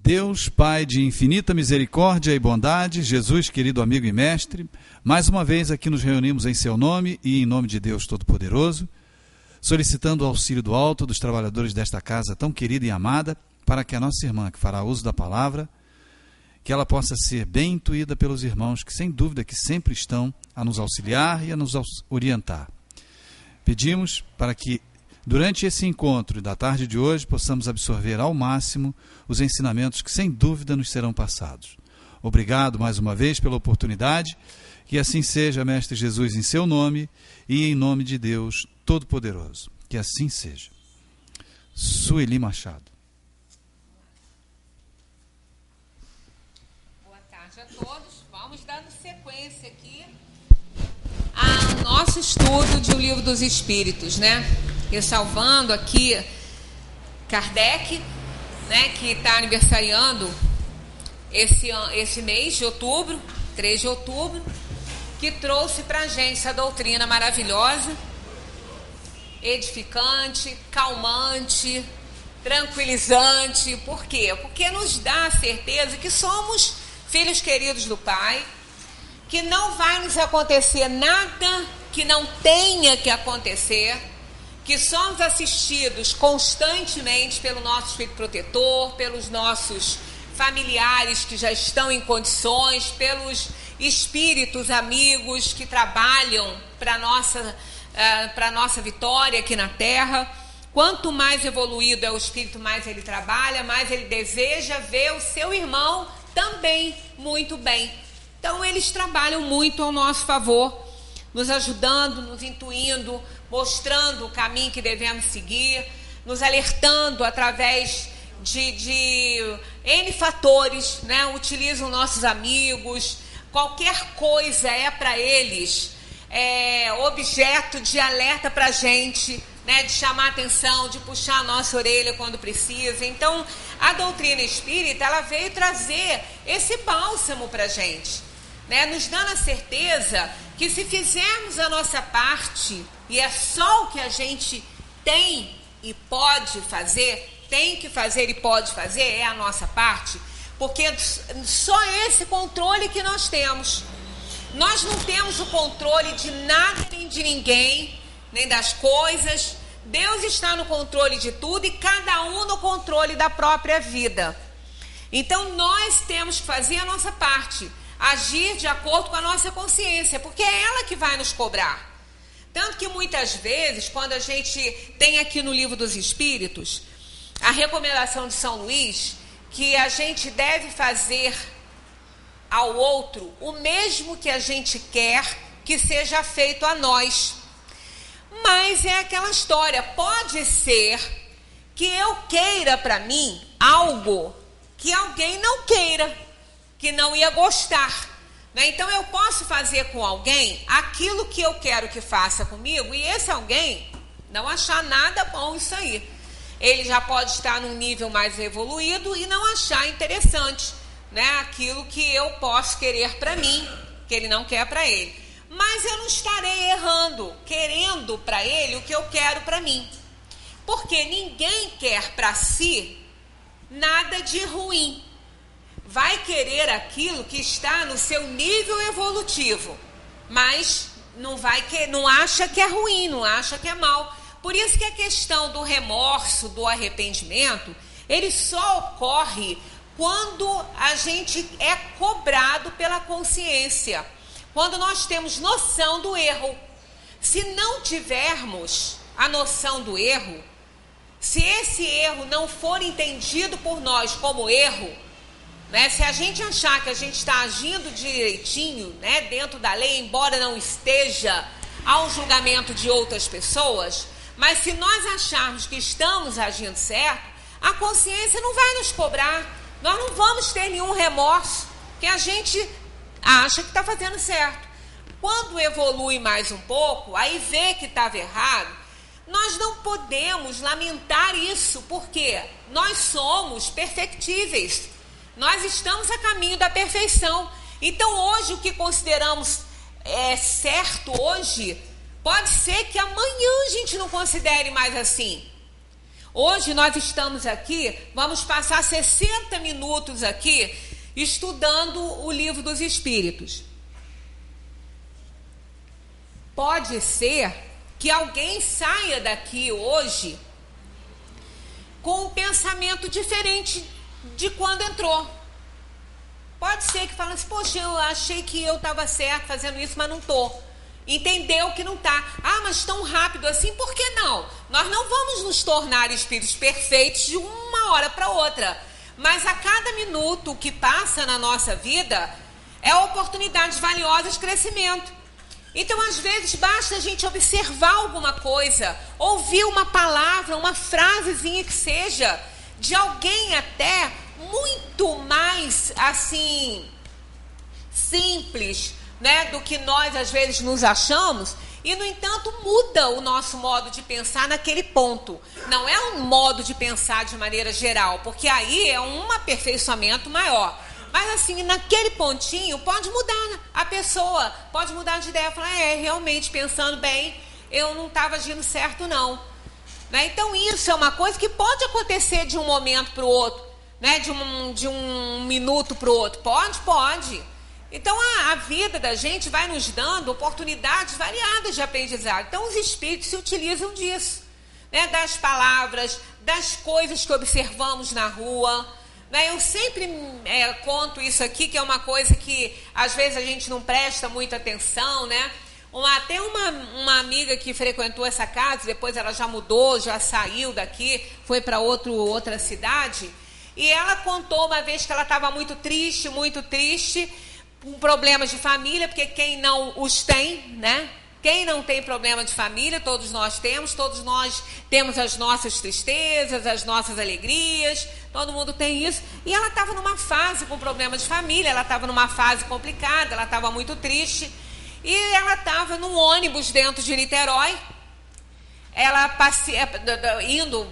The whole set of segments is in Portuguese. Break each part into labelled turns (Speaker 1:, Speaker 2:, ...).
Speaker 1: Deus, Pai de infinita misericórdia e bondade, Jesus, querido amigo e mestre, mais uma vez aqui nos reunimos em seu nome e em nome de Deus Todo-Poderoso, solicitando o auxílio do alto dos trabalhadores desta casa tão querida e amada, para que a nossa irmã, que fará uso da palavra, que ela possa ser bem intuída pelos irmãos, que sem dúvida que sempre estão a nos auxiliar e a nos orientar. Pedimos para que durante esse encontro da tarde de hoje, possamos absorver ao máximo os ensinamentos que sem dúvida nos serão passados. Obrigado mais uma vez pela oportunidade, que assim seja, Mestre Jesus, em seu nome e em nome de Deus Todo-Poderoso. Que assim seja. Sueli Machado.
Speaker 2: Boa tarde a todos. Vamos dando sequência aqui ao nosso estudo de O Livro dos Espíritos, né? Ressalvando aqui Kardec, né, que está aniversariando esse mês de outubro, 3 de outubro, que trouxe para a gente essa doutrina maravilhosa, edificante, calmante, tranquilizante. Por quê? Porque nos dá a certeza que somos filhos queridos do Pai, que não vai nos acontecer nada que não tenha que acontecer, que somos assistidos constantemente pelo nosso Espírito Protetor, pelos nossos familiares que já estão em condições, pelos espíritos amigos que trabalham para a nossa vitória aqui na Terra. Quanto mais evoluído é o espírito, mais ele trabalha, mais ele deseja ver o seu irmão também muito bem. Então eles trabalham muito ao nosso favor, nos ajudando, nos intuindo, mostrando o caminho que devemos seguir, nos alertando através de N fatores, né? Utilizam nossos amigos, qualquer coisa é para eles objeto de alerta para a gente, né? De chamar atenção, de puxar a nossa orelha quando precisa. Então, a doutrina espírita, ela veio trazer esse bálsamo para a gente, né? Nos dando a certeza que se fizermos a nossa parte, e é só o que a gente tem e pode fazer, tem que fazer e pode fazer, é a nossa parte, porque só esse controle que nós temos. Nós não temos o controle de nada nem de ninguém, nem das coisas. Deus está no controle de tudo e cada um no controle da própria vida. Então nós temos que fazer a nossa parte, agir de acordo com a nossa consciência, porque é ela que vai nos cobrar. Tanto que muitas vezes, quando a gente tem aqui no Livro dos Espíritos, a recomendação de São Luís, que a gente deve fazer ao outro o mesmo que a gente quer que seja feito a nós. Mas é aquela história, pode ser que eu queira para mim algo que alguém não queira, que não ia gostar, né? Então eu posso fazer com alguém aquilo que eu quero que faça comigo e esse alguém não achar nada bom isso aí. Ele já pode estar num nível mais evoluído e não achar interessante, né? Aquilo que eu posso querer para mim, que ele não quer para ele. Mas eu não estarei errando, querendo para ele o que eu quero para mim. Porque ninguém quer para si nada de ruim. Vai querer aquilo que está no seu nível evolutivo, mas não acha que é ruim, não acha que é mal. Por isso que a questão do remorso, do arrependimento, ele só ocorre quando a gente é cobrado pela consciência, quando nós temos noção do erro. Se não tivermos a noção do erro, se esse erro não for entendido por nós como erro, né, se a gente achar que a gente está agindo direitinho, né, dentro da lei, embora não esteja ao julgamento de outras pessoas, mas se nós acharmos que estamos agindo certo, a consciência não vai nos cobrar, nós não vamos ter nenhum remorso, que a gente acha que está fazendo certo. Quando evolui mais um pouco, aí vê que estava errado, nós não podemos lamentar isso, porque nós somos perfectíveis, nós estamos a caminho da perfeição. Então hoje o que consideramos certo hoje, pode ser que amanhã a gente não considere mais assim. Hoje nós estamos aqui, vamos passar 60 minutos aqui estudando o Livro dos Espíritos. Pode ser que alguém saia daqui hoje com um pensamento diferente de quando entrou. Pode ser que fale assim, poxa, eu achei que eu estava certo fazendo isso, mas não estou. Entendeu que não está. Ah, mas tão rápido assim, por que não? Nós não vamos nos tornar espíritos perfeitos de uma hora para outra. Mas a cada minuto que passa na nossa vida é oportunidade valiosa de crescimento. Então, às vezes, basta a gente observar alguma coisa, ouvir uma palavra, uma frasezinha que seja, de alguém até muito mais, assim, simples, né, do que nós às vezes nos achamos, e no entanto muda o nosso modo de pensar naquele ponto. Não é um modo de pensar de maneira geral, porque aí é um aperfeiçoamento maior. Mas assim, naquele pontinho pode mudar a pessoa, pode mudar de ideia, falar, realmente pensando bem, eu não estava agindo certo não. Né? Então isso é uma coisa que pode acontecer de um momento para o outro, né? de um minuto para o outro. Pode. Então, a vida da gente vai nos dando oportunidades variadas de aprendizado. Então, os espíritos se utilizam disso, né? Das palavras, das coisas que observamos na rua. Né? Eu sempre conto isso aqui, que é uma coisa que, às vezes, a gente não presta muita atenção, né? Até uma amiga que frequentou essa casa, depois ela já mudou, já saiu daqui, foi para outra cidade. E ela contou uma vez que ela estava muito triste, com problemas de família, porque quem não os tem, né? Quem não tem problema de família, todos nós temos as nossas tristezas, as nossas alegrias, todo mundo tem isso. E ela estava numa fase com problema de família, ela estava numa fase complicada, ela estava muito triste, e ela estava num ônibus dentro de Niterói, ela indo,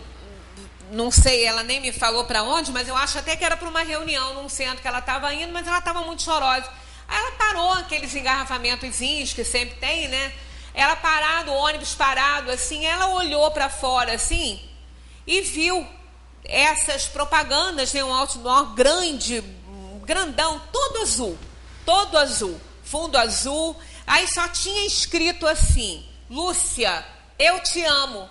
Speaker 2: não sei, ela nem me falou para onde, mas eu acho até que era para uma reunião num centro que ela estava indo, mas ela estava muito chorosa. Aí ela parou, aqueles engarrafamentozinhos que sempre tem, né? Ela parado, o ônibus parado, assim, ela olhou para fora, assim, e viu essas propagandas, né? Um outdoor grandão, todo azul, fundo azul. Aí só tinha escrito assim, Lúcia, eu te amo.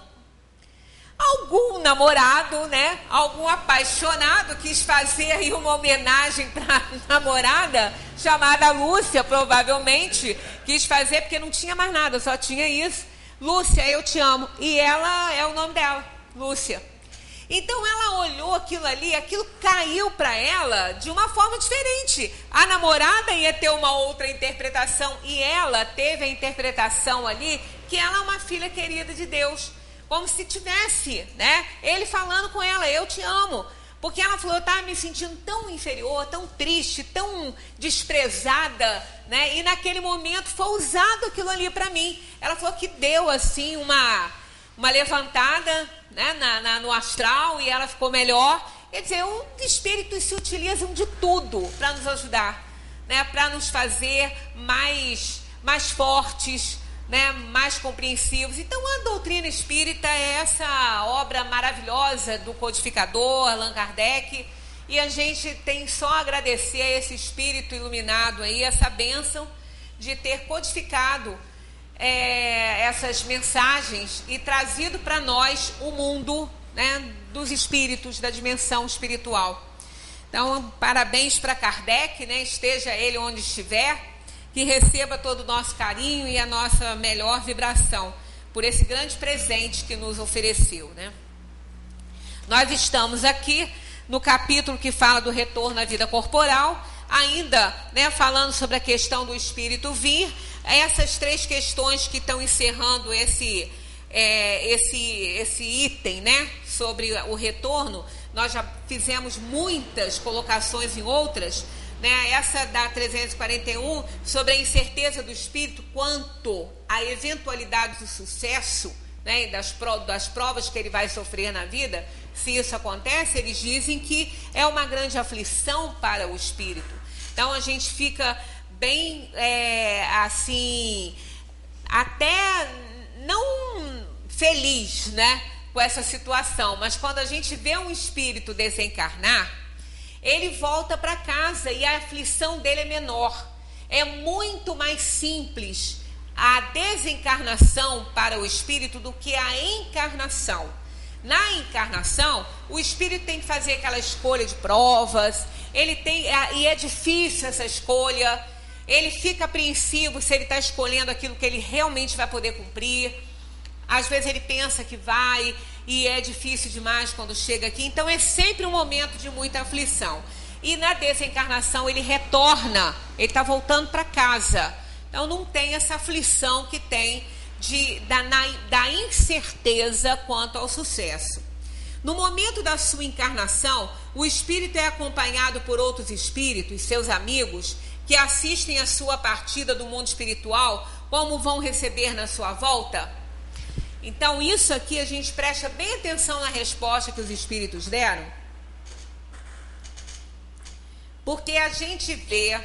Speaker 2: Algum namorado, né? Algum apaixonado quis fazer aí uma homenagem para a namorada, chamada Lúcia, provavelmente, quis fazer porque não tinha mais nada, só tinha isso. Lúcia, eu te amo. E ela é o nome dela, Lúcia. Então ela olhou aquilo ali, aquilo caiu para ela de uma forma diferente. A namorada ia ter uma outra interpretação e ela teve a interpretação ali que ela é uma filha querida de Deus. Como se tivesse, né? Ele falando com ela, eu te amo. Porque ela falou, eu estava me sentindo tão inferior, tão triste, tão desprezada, né? E naquele momento foi usado aquilo ali para mim. Ela falou que deu, assim, uma levantada, né? no astral, e ela ficou melhor. Quer dizer, os espíritos se utilizam de tudo para nos ajudar, né? Para nos fazer mais fortes, né, mais compreensivos. Então, a doutrina espírita é essa obra maravilhosa do codificador Allan Kardec, e a gente tem só a agradecer a esse espírito iluminado aí, essa bênção de ter codificado essas mensagens e trazido para nós o mundo, né, dos espíritos, da dimensão espiritual. Então, parabéns para Kardec, né, esteja ele onde estiver, que receba todo o nosso carinho e a nossa melhor vibração por esse grande presente que nos ofereceu, né? Nós estamos aqui no capítulo que fala do retorno à vida corporal, ainda, né, falando sobre a questão do espírito vir, essas três questões que estão encerrando esse item, né, sobre o retorno. Nós já fizemos muitas colocações em outras, né? Essa da 341, sobre a incerteza do espírito quanto à eventualidade do sucesso, né? E das provas que ele vai sofrer na vida. Se isso acontece, eles dizem que é uma grande aflição para o espírito. Então a gente fica bem assim, até não feliz, né, com essa situação. Mas quando a gente vê um espírito desencarnar, ele volta para casa e a aflição dele é menor. É muito mais simples a desencarnação para o espírito do que a encarnação. Na encarnação, o espírito tem que fazer aquela escolha de provas, e é difícil essa escolha, ele fica apreensivo se ele está escolhendo aquilo que ele realmente vai poder cumprir. Às vezes ele pensa que vai e é difícil demais quando chega aqui. Então é sempre um momento de muita aflição. E na desencarnação ele retorna, ele está voltando para casa. Então não tem essa aflição que tem da incerteza quanto ao sucesso. No momento da sua encarnação, o espírito é acompanhado por outros espíritos, seus amigos, que assistem a sua partida do mundo espiritual, como vão receber na sua volta? Então isso aqui a gente presta bem atenção na resposta que os espíritos deram, porque a gente vê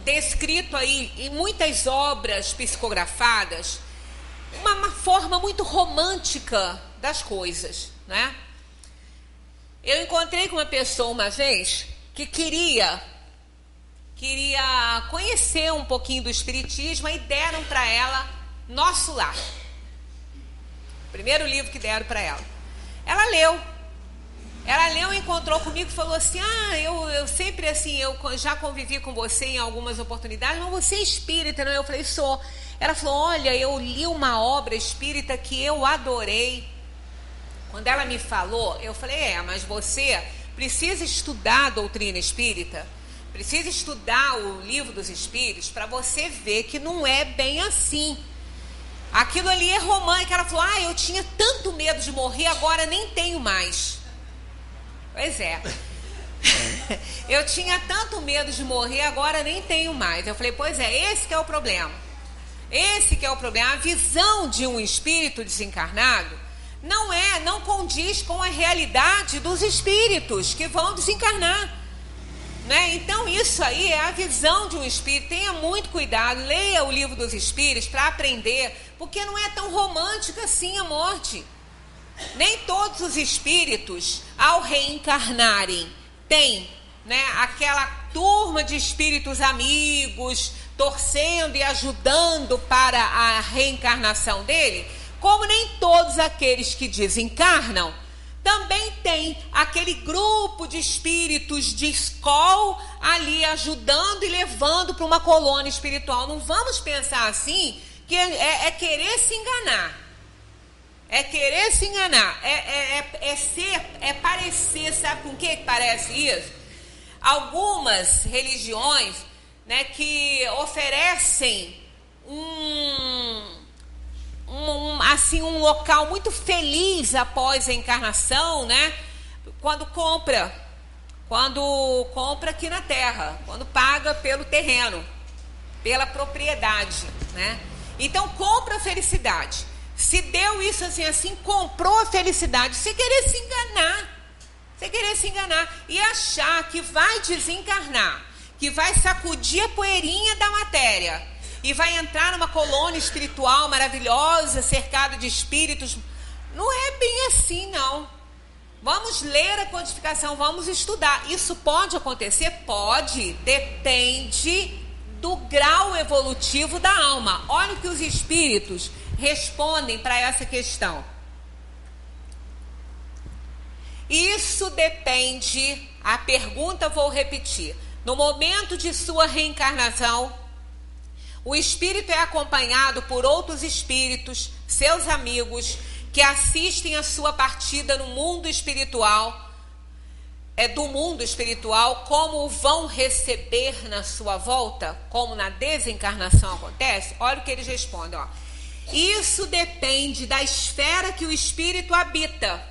Speaker 2: descrito aí em muitas obras psicografadas uma forma muito romântica das coisas, né? Eu encontrei com uma pessoa uma vez que queria conhecer um pouquinho do espiritismo e deram para ela Nosso Lar. O primeiro livro que deram para ela. Ela leu e encontrou comigo e falou assim: eu sempre assim, eu já convivi com você em algumas oportunidades, mas você é espírita, não? Eu falei, sou. Ela falou, olha, eu li uma obra espírita que eu adorei. Quando ela me falou, eu falei, mas você precisa estudar a doutrina espírita, precisa estudar o livro dos espíritos para você ver que não é bem assim. Aquilo ali é romântico. Ela falou, eu tinha tanto medo de morrer, agora nem tenho mais. Pois é. Eu tinha tanto medo de morrer, agora nem tenho mais. Eu falei, pois é, esse que é o problema. Esse que é o problema. A visão de um espírito desencarnado não condiz com a realidade dos espíritos que vão desencarnar, né? Então isso aí é a visão de um espírito. Tenha muito cuidado, leia o livro dos espíritos para aprender, porque não é tão romântica assim a morte. Nem todos os espíritos, ao reencarnarem, têm, né, aquela turma de espíritos amigos, torcendo e ajudando para a reencarnação dele, como nem todos aqueles que desencarnam também tem aquele grupo de espíritos de escola ali ajudando e levando para uma colônia espiritual. Não vamos pensar assim, que é querer se enganar. É querer se enganar, é parecer, sabe com que parece isso? Algumas religiões, né, que oferecem um local muito feliz após a encarnação, né? Quando compra aqui na Terra, quando paga pelo terreno, pela propriedade, né? Então compra a felicidade. Se deu isso assim, comprou a felicidade. Você querer se enganar e achar que vai desencarnar, que vai sacudir a poeirinha da matéria e vai entrar numa colônia espiritual maravilhosa, cercado de espíritos. Não é bem assim, não. Vamos ler a codificação, vamos estudar. Isso pode acontecer? Pode. Depende do grau evolutivo da alma. Olha o que os espíritos respondem para essa questão. Isso depende, a pergunta vou repetir. No momento de sua reencarnação, o espírito é acompanhado por outros espíritos, seus amigos, que assistem a sua partida no mundo espiritual, do mundo espiritual, como o vão receber na sua volta, como na desencarnação acontece. Olha o que eles respondem, ó. Isso depende da esfera que o espírito habita.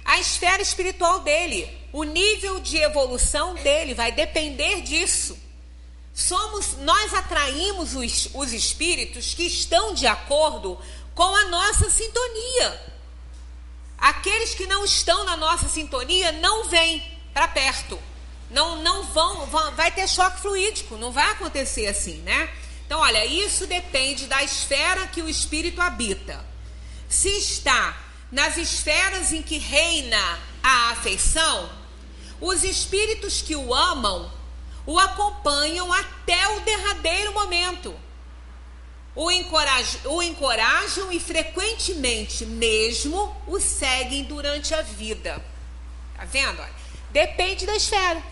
Speaker 2: A esfera espiritual dele, o nível de evolução dele vai depender disso. Nós atraímos os espíritos que estão de acordo com a nossa sintonia. Aqueles que não estão na nossa sintonia não vêm para perto. Não vão, vai ter choque fluídico, não vai acontecer assim, né? Então, olha, isso depende da esfera que o espírito habita. se está nas esferas em que reina a afeição, os espíritos que o amam o acompanham até o derradeiro momento. O encorajam e frequentemente mesmo o seguem durante a vida. Tá vendo? Depende da esfera.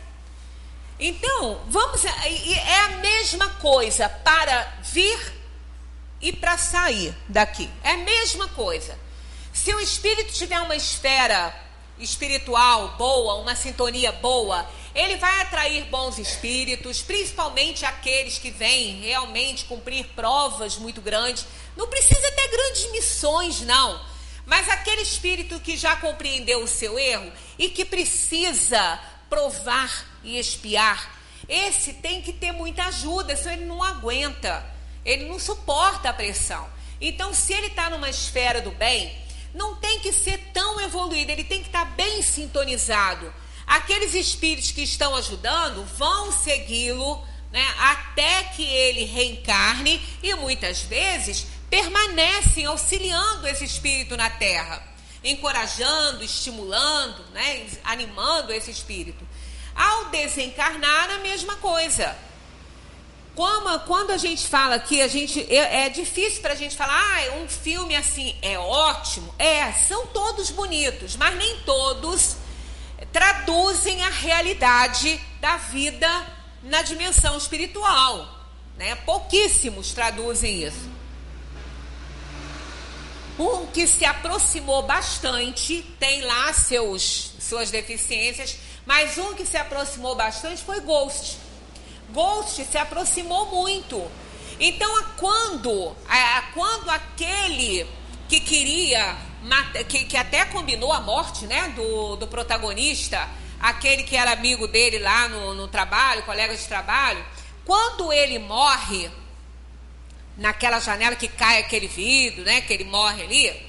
Speaker 2: Então, é a mesma coisa para vir e para sair daqui. É a mesma coisa. Se o espírito tiver uma esfera espiritual boa, uma sintonia boa, ele vai atrair bons espíritos, principalmente aqueles que vêm realmente cumprir provas muito grandes. Não precisa ter grandes missões, não. Mas aquele espírito que já compreendeu o seu erro e que precisa provar e expiar, esse tem que ter muita ajuda, senão ele não aguenta, ele não suporta a pressão. Então, se ele está numa esfera do bem, não tem que ser tão evoluído, ele tem que estar bem sintonizado. Aqueles espíritos que estão ajudando vão segui-lo, né, até que ele reencarne e muitas vezes permanecem auxiliando esse espírito na Terra, encorajando, estimulando, né, animando esse espírito. Ao desencarnar, a mesma coisa. Quando a gente fala aqui, é difícil para a gente falar, um filme assim é ótimo. São todos bonitos, mas nem todos traduzem a realidade da vida na dimensão espiritual, né? Pouquíssimos traduzem isso. Um que se aproximou bastante, tem lá suas deficiências, mas um que se aproximou bastante foi Ghost. Ghost se aproximou muito. Então, quando aquele que queria, que até combinou a morte, né, do protagonista, aquele que era amigo dele lá no trabalho, colega de trabalho, quando ele morre, naquela janela que cai aquele vidro, né, que ele morre ali,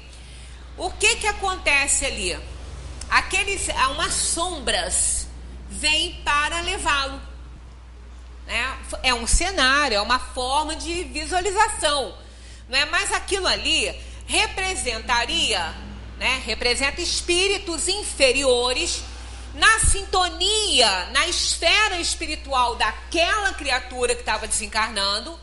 Speaker 2: o que acontece ali? Umas sombras vêm para levá-lo. É um cenário, é uma forma de visualização, não é? Mas aquilo ali representaria, né? Representa espíritos inferiores na sintonia, na esfera espiritual daquela criatura que estava desencarnando,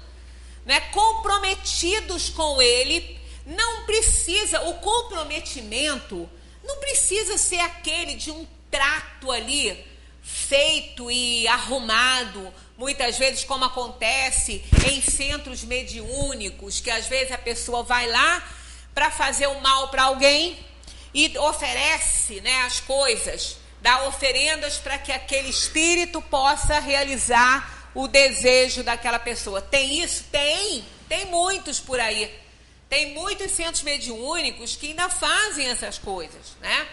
Speaker 2: né? Comprometidos com ele. Não precisa, o comprometimento não precisa ser aquele de um trato ali feito e arrumado, muitas vezes como acontece em centros mediúnicos, que às vezes a pessoa vai lá para fazer o mal para alguém e oferece, né, as coisas, dá oferendas para que aquele espírito possa realizar o desejo daquela pessoa. Tem isso? Tem muitos por aí. Tem muitos centros mediúnicos que ainda fazem essas coisas, né?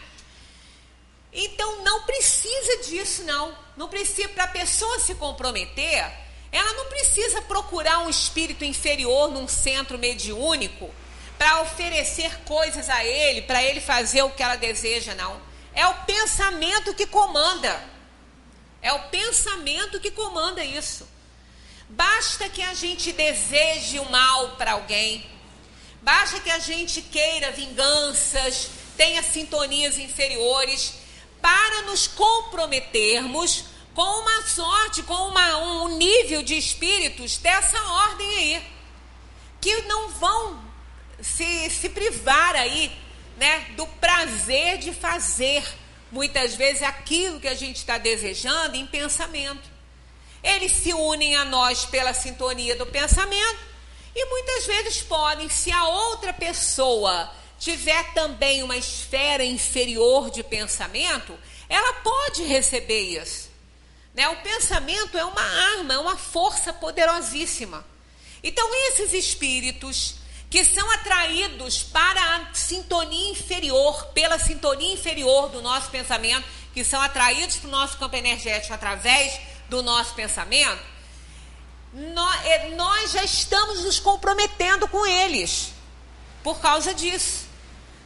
Speaker 2: Então, não precisa disso, não. Não precisa, para a pessoa se comprometer, ela não precisa procurar um espírito inferior num centro mediúnico para oferecer coisas a ele, para ele fazer o que ela deseja, não. É o pensamento que comanda. É o pensamento que comanda isso. Basta que a gente deseje o mal para alguém. Basta que a gente queira vinganças, tenha sintonias inferiores, para nos comprometermos com uma sorte, com um nível de espíritos dessa ordem aí, que não vão se privar aí, né, do prazer de fazer, muitas vezes, aquilo que a gente está desejando em pensamento. Eles se unem a nós pela sintonia do pensamento e muitas vezes podem, se a outra pessoa tiver também uma esfera inferior de pensamento, ela pode receber isso, né? O pensamento é uma arma, é uma força poderosíssima. Então, esses espíritos que são atraídos para a sintonia inferior, pela sintonia inferior do nosso pensamento, que são atraídos para o nosso campo energético através do nosso pensamento, nós já estamos nos comprometendo com eles por causa disso.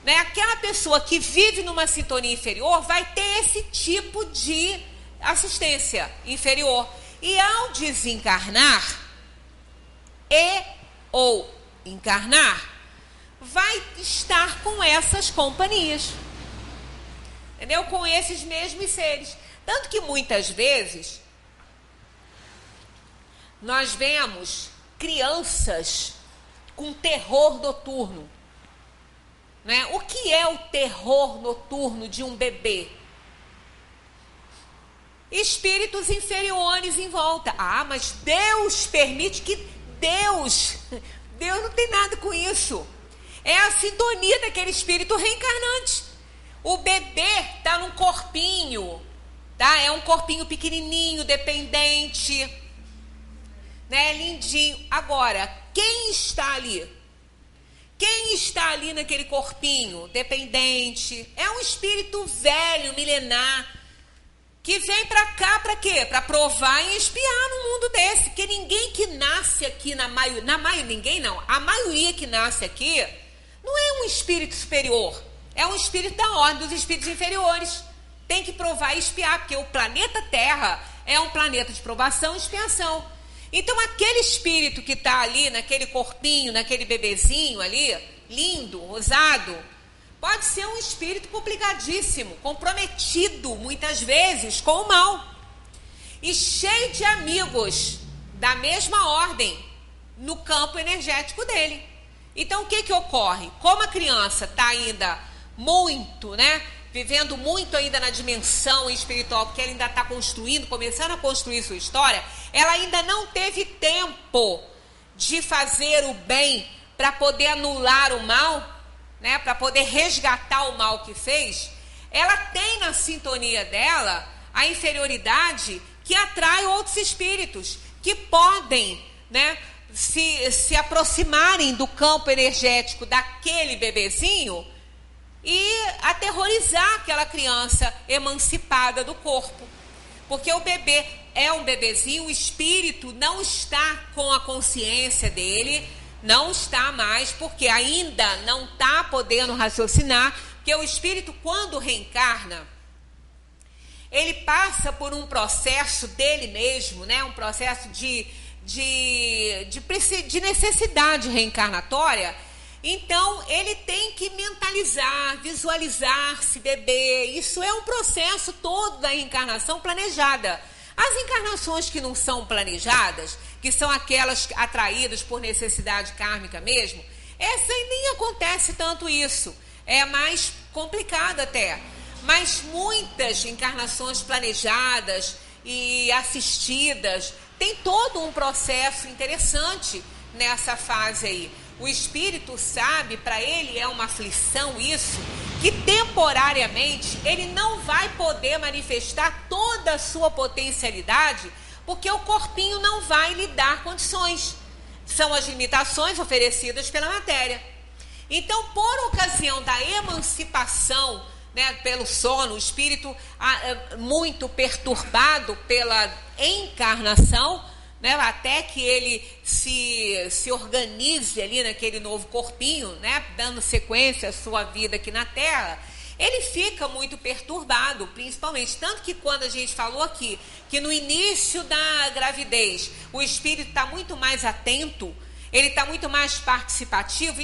Speaker 2: Né? Aquela pessoa que vive numa sintonia inferior vai ter esse tipo de assistência inferior. E ao desencarnar ou encarnar, vai estar com essas companhias. Entendeu? Com esses mesmos seres. Tanto que muitas vezes nós vemos crianças com terror noturno. Né? O que é o terror noturno de um bebê? Espíritos inferiores em volta. Ah, mas Deus permite que Deus não tem nada com isso. É a sintonia daquele espírito reencarnante. O bebê está num corpinho, tá? É um corpinho pequenininho, dependente, né? Lindinho. Agora, quem está ali? Quem está ali naquele corpinho dependente? É um espírito velho, milenar, que vem para cá para quê? Para provar e espiar num mundo desse. Porque ninguém que nasce aqui, a maioria que nasce aqui, não é um espírito superior. É um espírito da ordem dos espíritos inferiores. Tem que provar e espiar, porque o planeta Terra é um planeta de provação e expiação. Então, aquele espírito que está ali, naquele corpinho, naquele bebezinho ali, lindo, rosado, pode ser um espírito complicadíssimo, comprometido, muitas vezes, com o mal. E cheio de amigos da mesma ordem no campo energético dele. Então, o que ocorre? Como a criança está ainda muito, né? Vivendo muito ainda na dimensão espiritual, porque ela ainda está construindo, começando a construir sua história, ela ainda não teve tempo de fazer o bem para poder anular o mal, né? Para poder resgatar o mal que fez. Ela tem na sintonia dela a inferioridade que atrai outros espíritos que podem, né, se aproximarem do campo energético daquele bebezinho e aterrorizar aquela criança emancipada do corpo. Porque o bebê é um bebezinho, o espírito não está com a consciência dele, não está mais, porque ainda não está podendo raciocinar, porque o espírito, quando reencarna, ele passa por um processo dele mesmo, né? Um processo de necessidade reencarnatória. Então, ele tem que mentalizar, visualizar-se bebê. Isso é um processo todo da reencarnação planejada. As encarnações que não são planejadas, que são aquelas atraídas por necessidade kármica mesmo, essa nem acontece tanto isso. É mais complicado até. Mas muitas encarnações planejadas e assistidas, tem todo um processo interessante nessa fase aí. O espírito sabe, para ele é uma aflição isso, que temporariamente ele não vai poder manifestar toda a sua potencialidade, porque o corpinho não vai lhe dar condições. São as limitações oferecidas pela matéria. Então, por ocasião da emancipação, né, pelo sono, o espírito muito perturbado pela encarnação, né, até que ele se organize ali naquele novo corpinho, né, dando sequência à sua vida aqui na Terra, ele fica muito perturbado, principalmente. Tanto que quando a gente falou aqui, que no início da gravidez, o espírito está muito mais atento, ele está muito mais participativo,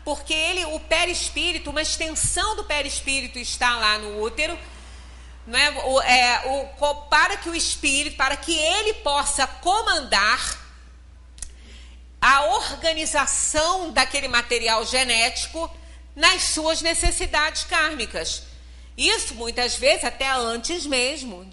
Speaker 2: porque o perispírito, uma extensão do perispírito está lá no útero, não é? Para que o espírito, para que ele possa comandar a organização daquele material genético nas suas necessidades kármicas. Isso muitas vezes até antes mesmo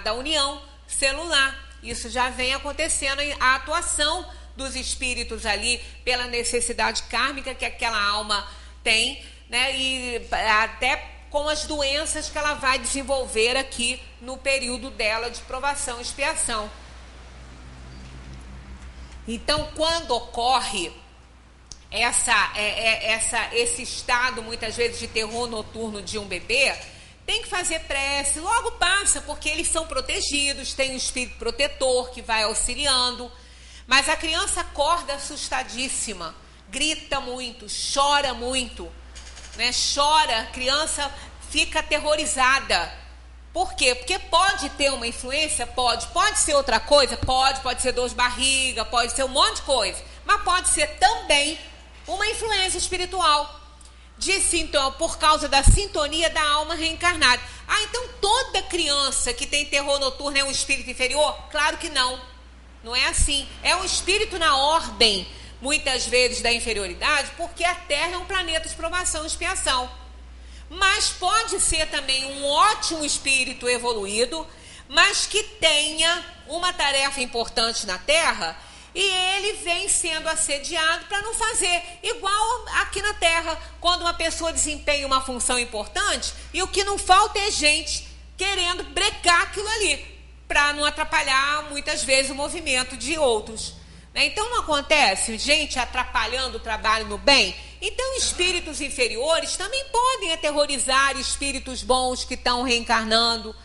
Speaker 2: da união celular. Isso já vem acontecendo, a atuação dos espíritos ali pela necessidade kármica que aquela alma tem, né? E até com as doenças que ela vai desenvolver aqui no período dela de provação e expiação. Então, quando ocorre esse estado, muitas vezes, de terror noturno de um bebê, tem que fazer prece, logo passa, porque eles são protegidos, tem um espírito protetor que vai auxiliando, mas a criança acorda assustadíssima, grita muito, chora muito, né? Chora, a criança fica aterrorizada. Por quê? Porque pode ter uma influência? Pode ser outra coisa? Pode ser dor de barriga, pode ser um monte de coisa, mas pode ser também uma influência espiritual. Então, por causa da sintonia da alma reencarnada. Então toda criança que tem terror noturno é um espírito inferior? Claro que não. Não é assim. É um espírito na ordem, muitas vezes, da inferioridade, porque a Terra é um planeta de provação e expiação. Mas pode ser também um ótimo espírito evoluído, mas que tenha uma tarefa importante na Terra, e ele vem sendo assediado para não fazer. Igual aqui na Terra, quando uma pessoa desempenha uma função importante, e o que não falta é gente querendo brecar aquilo ali, para não atrapalhar, muitas vezes, o movimento de outros. Então não acontece gente atrapalhando o trabalho no bem? Então espíritos inferiores também podem aterrorizar espíritos bons que estão reencarnando.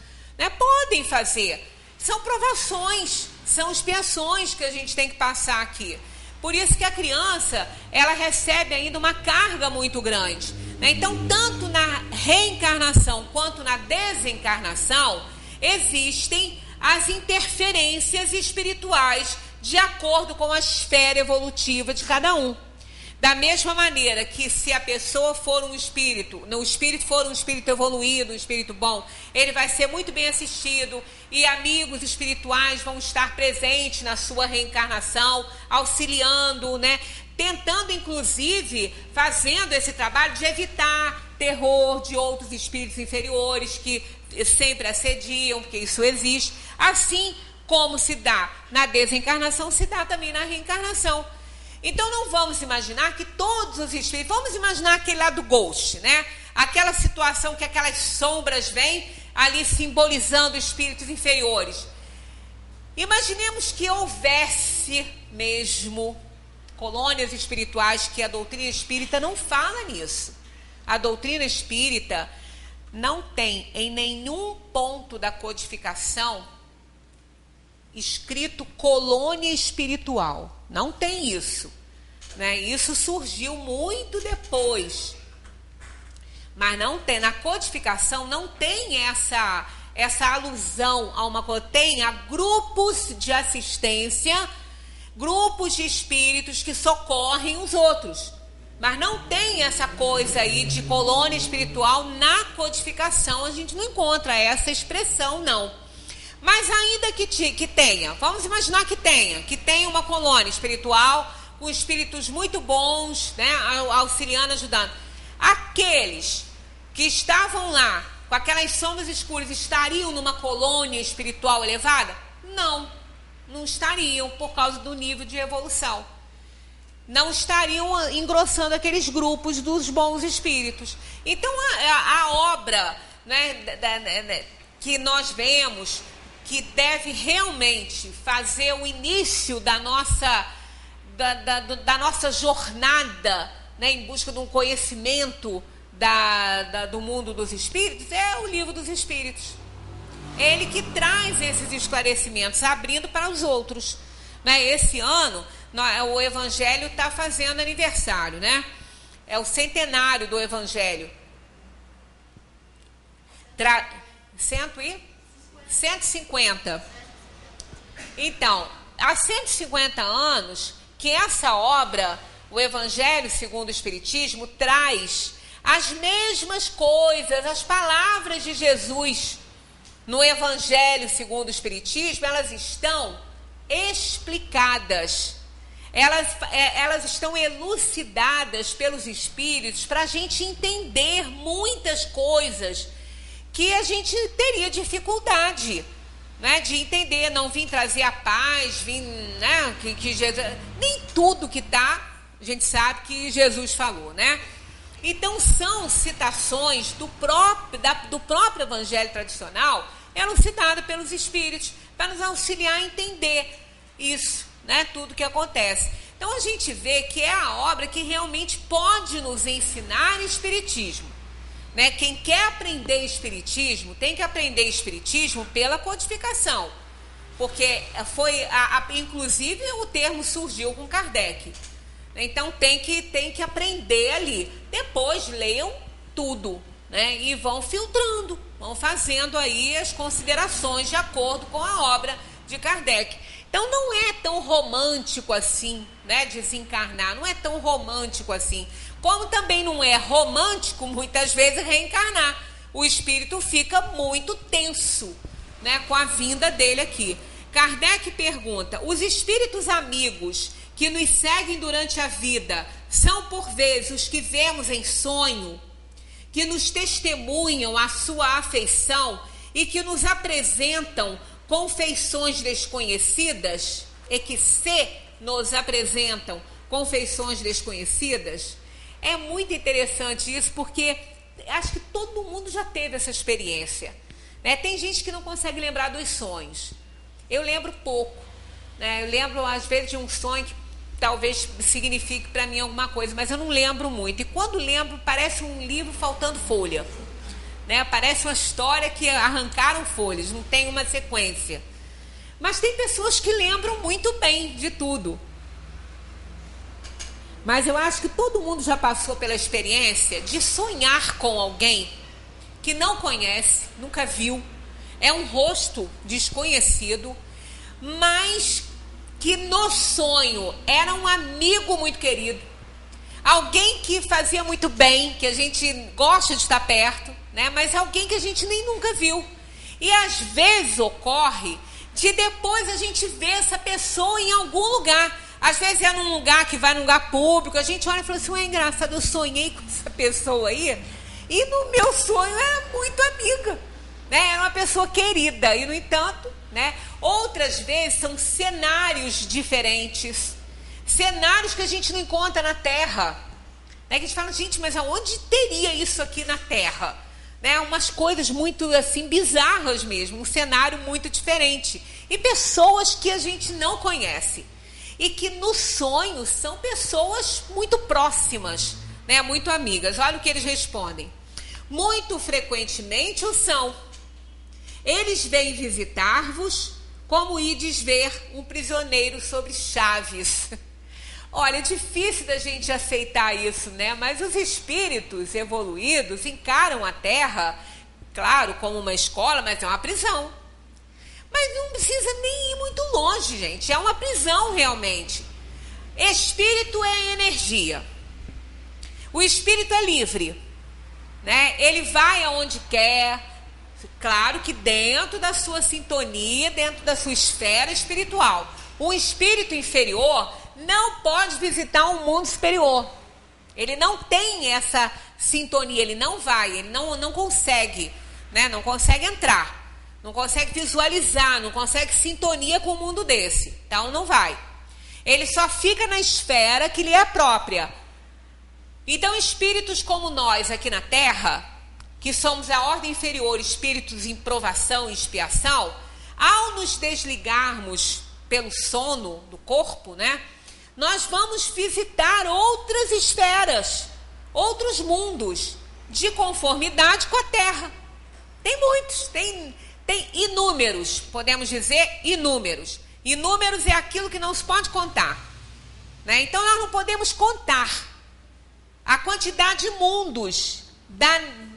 Speaker 2: Podem fazer. São provações, são expiações que a gente tem que passar aqui. Por isso que a criança, ela recebe ainda uma carga muito grande. Então, tanto na reencarnação quanto na desencarnação, existem as interferências espirituais de acordo com a esfera evolutiva de cada um. Da mesma maneira que se a pessoa for um espírito, o espírito for um espírito evoluído, um espírito bom, ele vai ser muito bem assistido e amigos espirituais vão estar presentes na sua reencarnação, auxiliando, tentando inclusive, fazendo esse trabalho de evitar terror de outros espíritos inferiores que sempre assediam, porque isso existe. Assim como se dá na desencarnação, se dá também na reencarnação. Então não vamos imaginar que todos os espíritos, vamos imaginar aquele lá do Ghost, aquela situação que aquelas sombras vêm ali simbolizando espíritos inferiores. Imaginemos que houvesse mesmo colônias espirituais, que a doutrina espírita não fala nisso. A doutrina espírita não tem em nenhum ponto da codificação escrito colônia espiritual. Não tem isso. Isso surgiu muito depois. Mas não tem, na codificação não tem essa alusão a uma coisa. Tem a grupos de assistência, grupos de espíritos que socorrem os outros. Mas não tem essa coisa aí de colônia espiritual na codificação. A gente não encontra essa expressão, não. Mas ainda que tenha, vamos imaginar que tenha uma colônia espiritual com espíritos muito bons, auxiliando, ajudando. Aqueles que estavam lá com aquelas sombras escuras estariam numa colônia espiritual elevada? Não estariam, por causa do nível de evolução. Não estariam engrossando aqueles grupos dos bons espíritos. Então a obra que nós vemos, que deve realmente fazer o início da nossa jornada, em busca de um conhecimento do mundo dos espíritos, é o Livro dos Espíritos. Ele que traz esses esclarecimentos, abrindo para os outros. Esse ano, o Evangelho está fazendo aniversário, É o centenário do Evangelho. 150. Então, há 150 anos que essa obra, o Evangelho segundo o Espiritismo, traz as mesmas coisas, as palavras de Jesus no Evangelho segundo o Espiritismo, elas estão explicadas, elas estão elucidadas pelos Espíritos para a gente entender muitas coisas que a gente teria dificuldade, de entender. Não vim trazer a paz, que Jesus, nem tudo que está, a gente sabe que Jesus falou, Então são citações do próprio Evangelho tradicional, elucidado pelos Espíritos, para nos auxiliar a entender isso, tudo que acontece. Então a gente vê que é a obra que realmente pode nos ensinar Espiritismo. Quem quer aprender Espiritismo, tem que aprender Espiritismo pela codificação. Porque inclusive o termo surgiu com Kardec. Então tem que aprender ali. Depois leiam tudo, e vão filtrando, vão fazendo aí as considerações de acordo com a obra de Kardec. Então não é tão romântico assim, né, desencarnar, não é tão romântico assim. Como também não é romântico, muitas vezes, reencarnar. O espírito fica muito tenso, né, com a vinda dele aqui. Kardec pergunta: os espíritos amigos que nos seguem durante a vida são, por vezes, os que vemos em sonho, que nos testemunham a sua afeição e que nos apresentam com feições desconhecidas, e que se nos apresentam com feições desconhecidas? É muito interessante isso, porque acho que todo mundo já teve essa experiência, né? Tem gente que não consegue lembrar dos sonhos. Eu lembro pouco, né? Eu lembro às vezes de um sonho que talvez signifique para mim alguma coisa, mas eu não lembro muito. E quando lembro, parece um livro faltando folha, né? Parece uma história que arrancaram folhas, não tem uma sequência. Mas tem pessoas que lembram muito bem de tudo. Mas eu acho que todo mundo já passou pela experiência de sonhar com alguém que não conhece, nunca viu, é um rosto desconhecido, mas que no sonho era um amigo muito querido, alguém que fazia muito bem, que a gente gosta de estar perto, né? Mas alguém que a gente nem nunca viu. E às vezes ocorre de depois a gente ver essa pessoa em algum lugar. Às vezes é num lugar que vai num lugar público, a gente olha e fala assim: é engraçado, eu sonhei com essa pessoa aí, e no meu sonho era muito amiga, né? Era uma pessoa querida, e no entanto, né, outras vezes são cenários diferentes, cenários que a gente não encontra na Terra, né? Que a gente fala: gente, mas aonde teria isso aqui na Terra? Né? Umas coisas muito assim bizarras mesmo, um cenário muito diferente, e pessoas que a gente não conhece. E que no sonho são pessoas muito próximas, né, muito amigas. Olha o que eles respondem: muito frequentemente o são. Eles vêm visitar-vos como ides ver um prisioneiro sobre chaves. Olha, é difícil da gente aceitar isso, né? Mas os espíritos evoluídos encaram a Terra, claro, como uma escola, mas é uma prisão. Mas não precisa nem ir muito longe, gente. É uma prisão, realmente. Espírito é energia. O espírito é livre, né? Ele vai aonde quer, claro que dentro da sua sintonia, dentro da sua esfera espiritual. Um espírito inferior não pode visitar um mundo superior. Ele não tem essa sintonia, ele não vai, ele não consegue, né? Não consegue entrar. Não consegue visualizar, não consegue sintonia com o mundo desse. Então não vai. Ele só fica na esfera que lhe é própria. Então espíritos como nós aqui na Terra, que somos a ordem inferior, espíritos em provação e expiação, ao nos desligarmos pelo sono do corpo, né, nós vamos visitar outras esferas, outros mundos, de conformidade com a Terra. Tem muitos, tem inúmeros, podemos dizer inúmeros. Inúmeros é aquilo que não se pode contar, né? Então nós não podemos contar a quantidade de mundos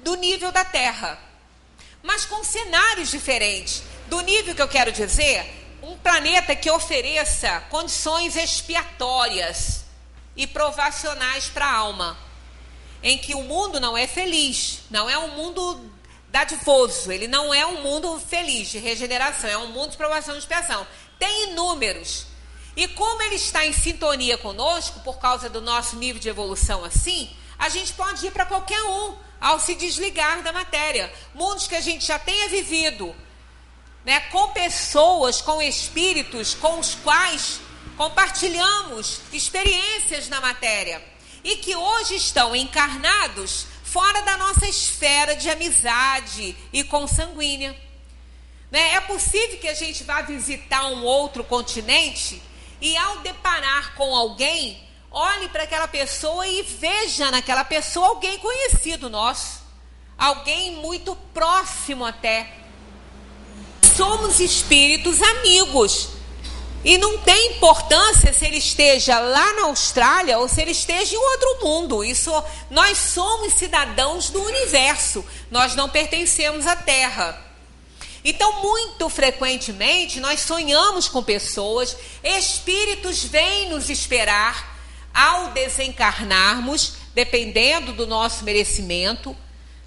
Speaker 2: do nível da Terra, mas com cenários diferentes. Do nível que eu quero dizer, um planeta que ofereça condições expiatórias e provacionais para a alma, em que o mundo não é feliz, não é um mundo dadivoso, ele não é um mundo feliz de regeneração, é um mundo de provação e expiação. Tem inúmeros. E como ele está em sintonia conosco, por causa do nosso nível de evolução assim, a gente pode ir para qualquer um ao se desligar da matéria. Mundos que a gente já tenha vivido, né, com pessoas, com espíritos com os quais compartilhamos experiências na matéria e que hoje estão encarnados fora da nossa esfera de amizade e consanguínea, né? É possível que a gente vá visitar um outro continente e, ao deparar com alguém, olhe para aquela pessoa e veja naquela pessoa alguém conhecido nosso, alguém muito próximo até. Somos espíritos amigos. E não tem importância se ele esteja lá na Austrália ou se ele esteja em outro mundo. Isso, nós somos cidadãos do universo. Nós não pertencemos à Terra. Então, muito frequentemente, nós sonhamos com pessoas, espíritos vêm nos esperar ao desencarnarmos, dependendo do nosso merecimento,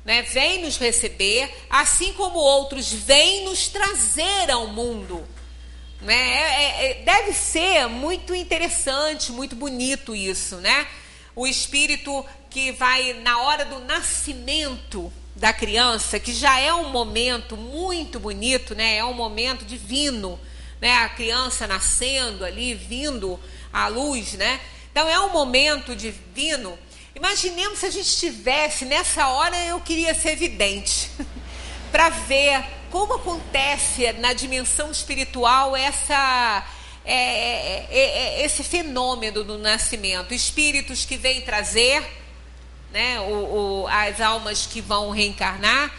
Speaker 2: né? Vêm nos receber, assim como outros vêm nos trazer ao mundo. Né? Deve ser muito interessante, muito bonito isso, né? O espírito que vai na hora do nascimento da criança, que já é um momento muito bonito, né? É um momento divino, né? A criança nascendo ali, vindo à luz, né? Então é um momento divino. Imaginemos se a gente estivesse nessa hora, eu queria ser vidente para ver como acontece na dimensão espiritual esse fenômeno do nascimento. Espíritos que vêm trazer, né, as almas que vão reencarnar.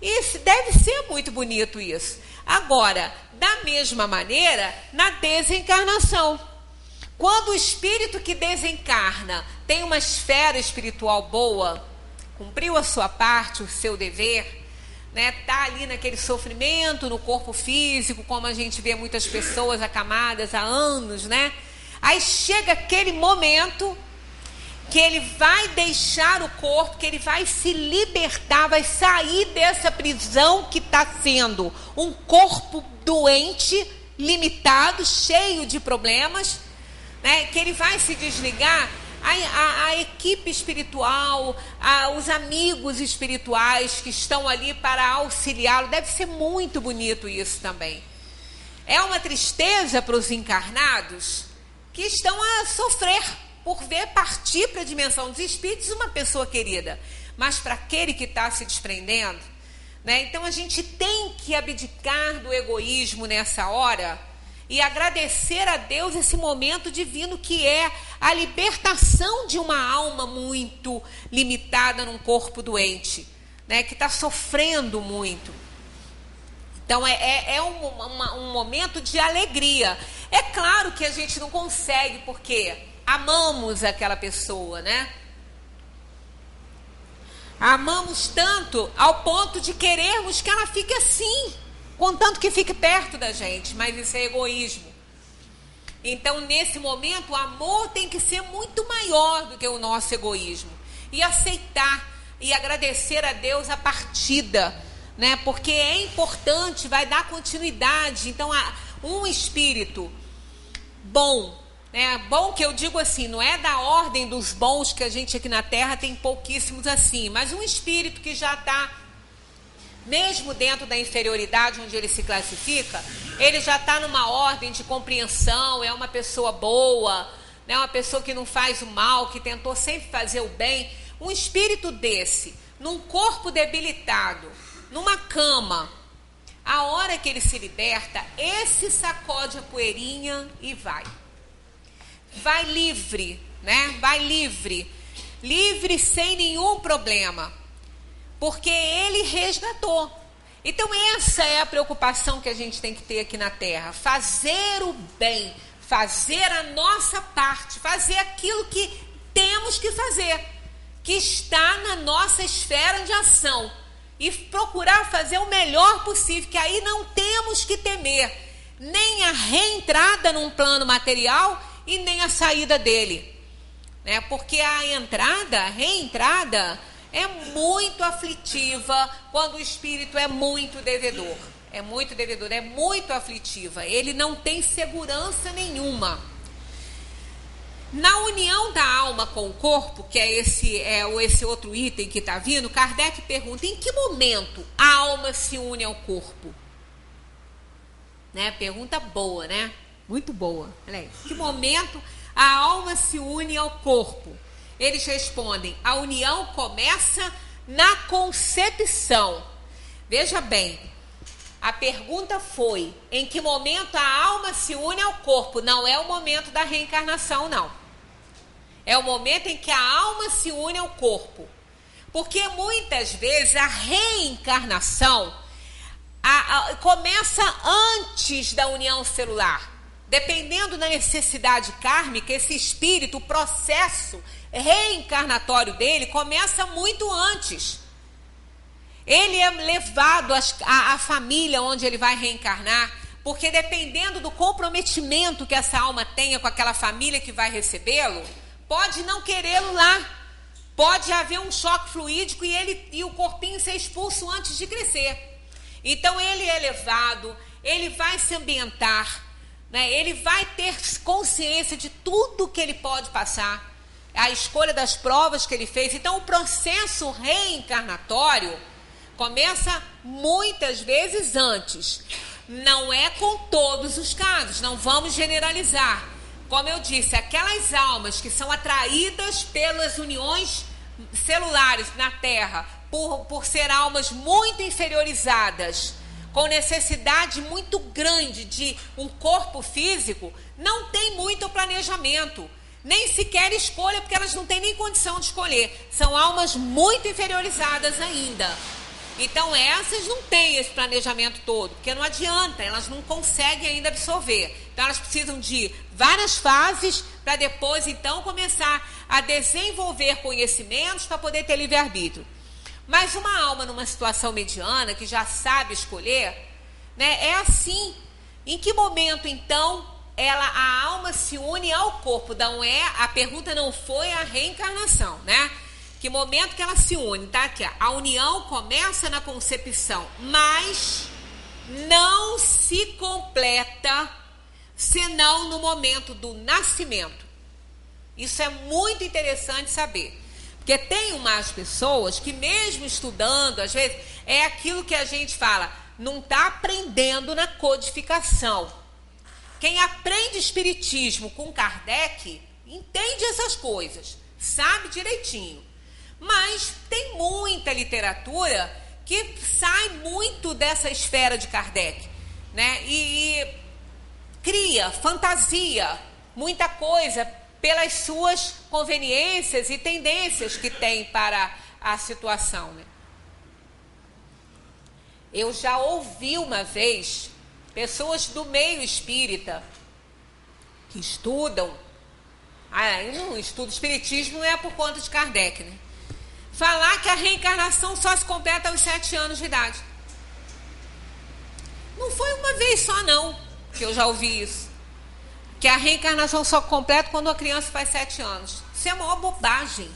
Speaker 2: E deve ser muito bonito isso. Agora, da mesma maneira, na desencarnação. Quando o espírito que desencarna tem uma esfera espiritual boa, cumpriu a sua parte, o seu dever, né, tá ali naquele sofrimento no corpo físico, como a gente vê muitas pessoas acamadas há anos, né? Aí chega aquele momento que ele vai deixar o corpo, que ele vai se libertar, vai sair dessa prisão que está sendo um corpo doente, limitado, cheio de problemas, né? Que ele vai se desligar. A equipe espiritual, os amigos espirituais que estão ali para auxiliá-lo, deve ser muito bonito isso também. É uma tristeza para os encarnados que estão a sofrer por ver partir para a dimensão dos espíritos uma pessoa querida, mas para aquele que está se desprendendo, né? Então a gente tem que abdicar do egoísmo nessa hora e agradecer a Deus esse momento divino que é a libertação de uma alma muito limitada num corpo doente, né, que está sofrendo muito. Então é um momento de alegria. É claro que a gente não consegue, porque amamos aquela pessoa, né? Amamos tanto ao ponto de querermos que ela fique assim, contanto que fique perto da gente, mas isso é egoísmo. Então, nesse momento, o amor tem que ser muito maior do que o nosso egoísmo. E aceitar e agradecer a Deus a partida, né? Porque é importante, vai dar continuidade. Então, um espírito bom, né? Bom que eu digo assim, não é da ordem dos bons que a gente aqui na Terra tem pouquíssimos assim, mas um espírito que já está, mesmo dentro da inferioridade onde ele se classifica, ele já está numa ordem de compreensão, é uma pessoa boa, né? Uma pessoa que não faz o mal, que tentou sempre fazer o bem. Um espírito desse, num corpo debilitado, numa cama, a hora que ele se liberta, esse sacode a poeirinha e vai. Vai livre, né? Vai livre. Livre sem nenhum problema. Porque ele resgatou. Então essa é a preocupação que a gente tem que ter aqui na Terra. Fazer o bem, fazer a nossa parte, fazer aquilo que temos que fazer, que está na nossa esfera de ação. E procurar fazer o melhor possível, que aí não temos que temer nem a reentrada num plano material e nem a saída dele, né? Porque a entrada, a reentrada é muito aflitiva quando o espírito é muito devedor. É muito devedor, é muito aflitiva. Ele não tem segurança nenhuma. Na união da alma com o corpo, que é esse outro item que está vindo, Kardec pergunta, em que momento a alma se une ao corpo? Né? Pergunta boa, né? Muito boa. Olha aí. Em que momento a alma se une ao corpo? Eles respondem, a união começa na concepção. Veja bem, a pergunta foi, em que momento a alma se une ao corpo? Não é o momento da reencarnação, não. É o momento em que a alma se une ao corpo. Porque muitas vezes a reencarnação começa antes da união celular. Dependendo da necessidade kármica, esse espírito, o processo reencarnatório dele começa muito antes. Ele é levado à família onde ele vai reencarnar, porque dependendo do comprometimento que essa alma tenha com aquela família que vai recebê-lo, pode não querê-lo lá. Pode haver um choque fluídico e o corpinho ser expulso antes de crescer. Então ele é levado, ele vai se ambientar, né? Ele vai ter consciência de tudo que ele pode passar, a escolha das provas que ele fez. Então o processo reencarnatório começa muitas vezes antes. Não é com todos os casos, não vamos generalizar. Como eu disse, aquelas almas que são atraídas pelas uniões celulares na Terra, por ser almas muito inferiorizadas, com necessidade muito grande de um corpo físico, não tem muito planejamento, nem sequer escolha, porque elas não têm nem condição de escolher. São almas muito inferiorizadas ainda. Então essas não têm esse planejamento todo, porque não adianta, elas não conseguem ainda absorver. Então elas precisam de várias fases para depois então começar a desenvolver conhecimentos para poder ter livre-arbítrio. Mas uma alma numa situação mediana, que já sabe escolher, né, é assim. Em que momento então a alma se une ao corpo? Não é, a pergunta não foi a reencarnação, né? Que momento que ela se une, tá? Aqui, a união começa na concepção, mas não se completa senão no momento do nascimento. Isso é muito interessante saber, porque tem umas pessoas que mesmo estudando, às vezes, é aquilo que a gente fala, não está aprendendo na codificação. Quem aprende espiritismo com Kardec, entende essas coisas, sabe direitinho. Mas tem muita literatura que sai muito dessa esfera de Kardec, né? E cria, fantasia, muita coisa pelas suas conveniências e tendências que tem para a situação, né? Eu já ouvi uma vez pessoas do meio espírita que estudam, não estudo espiritismo, não é por conta de Kardec, né? Falar que a reencarnação só se completa aos 7 anos de idade. Não foi uma vez só, não, que eu já ouvi isso. Que a reencarnação só completa quando a criança faz 7 anos. Isso é a maior bobagem.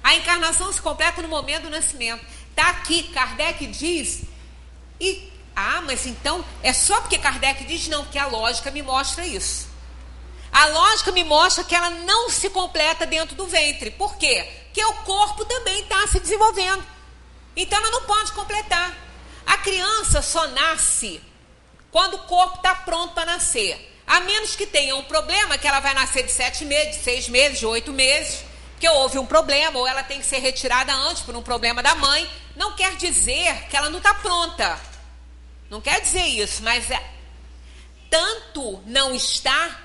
Speaker 2: A encarnação se completa no momento do nascimento. Está aqui, Kardec diz. Mas então, é só porque Kardec diz? Não, porque a lógica me mostra isso. A lógica me mostra que ela não se completa dentro do ventre. Por quê? Porque o corpo também está se desenvolvendo. Então ela não pode completar. A criança só nasce quando o corpo está pronto para nascer. A menos que tenha um problema, que ela vai nascer de 7 meses, de 6 meses, de 8 meses, porque houve um problema, ou ela tem que ser retirada antes por um problema da mãe. Não quer dizer que ela não está pronta. Não quer dizer isso, mas tanto não está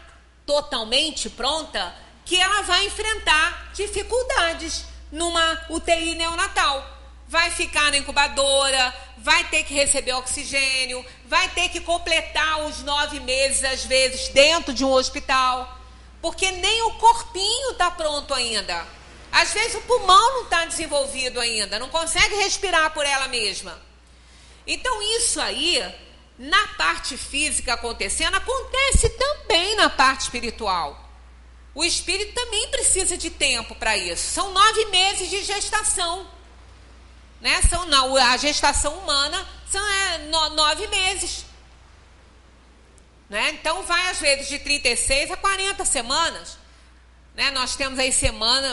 Speaker 2: totalmente pronta que ela vai enfrentar dificuldades numa UTI neonatal. Vai ficar na incubadora, vai ter que receber oxigênio, vai ter que completar os 9 meses, às vezes, dentro de um hospital, porque nem o corpinho está pronto ainda. Às vezes o pulmão não está desenvolvido ainda, não consegue respirar por ela mesma. Então isso aí, na parte física acontecendo, acontece também na parte espiritual. O espírito também precisa de tempo para isso. São 9 meses de gestação, né? A gestação humana são 9 meses, né? Então vai às vezes de 36 a 40 semanas, né? Nós temos aí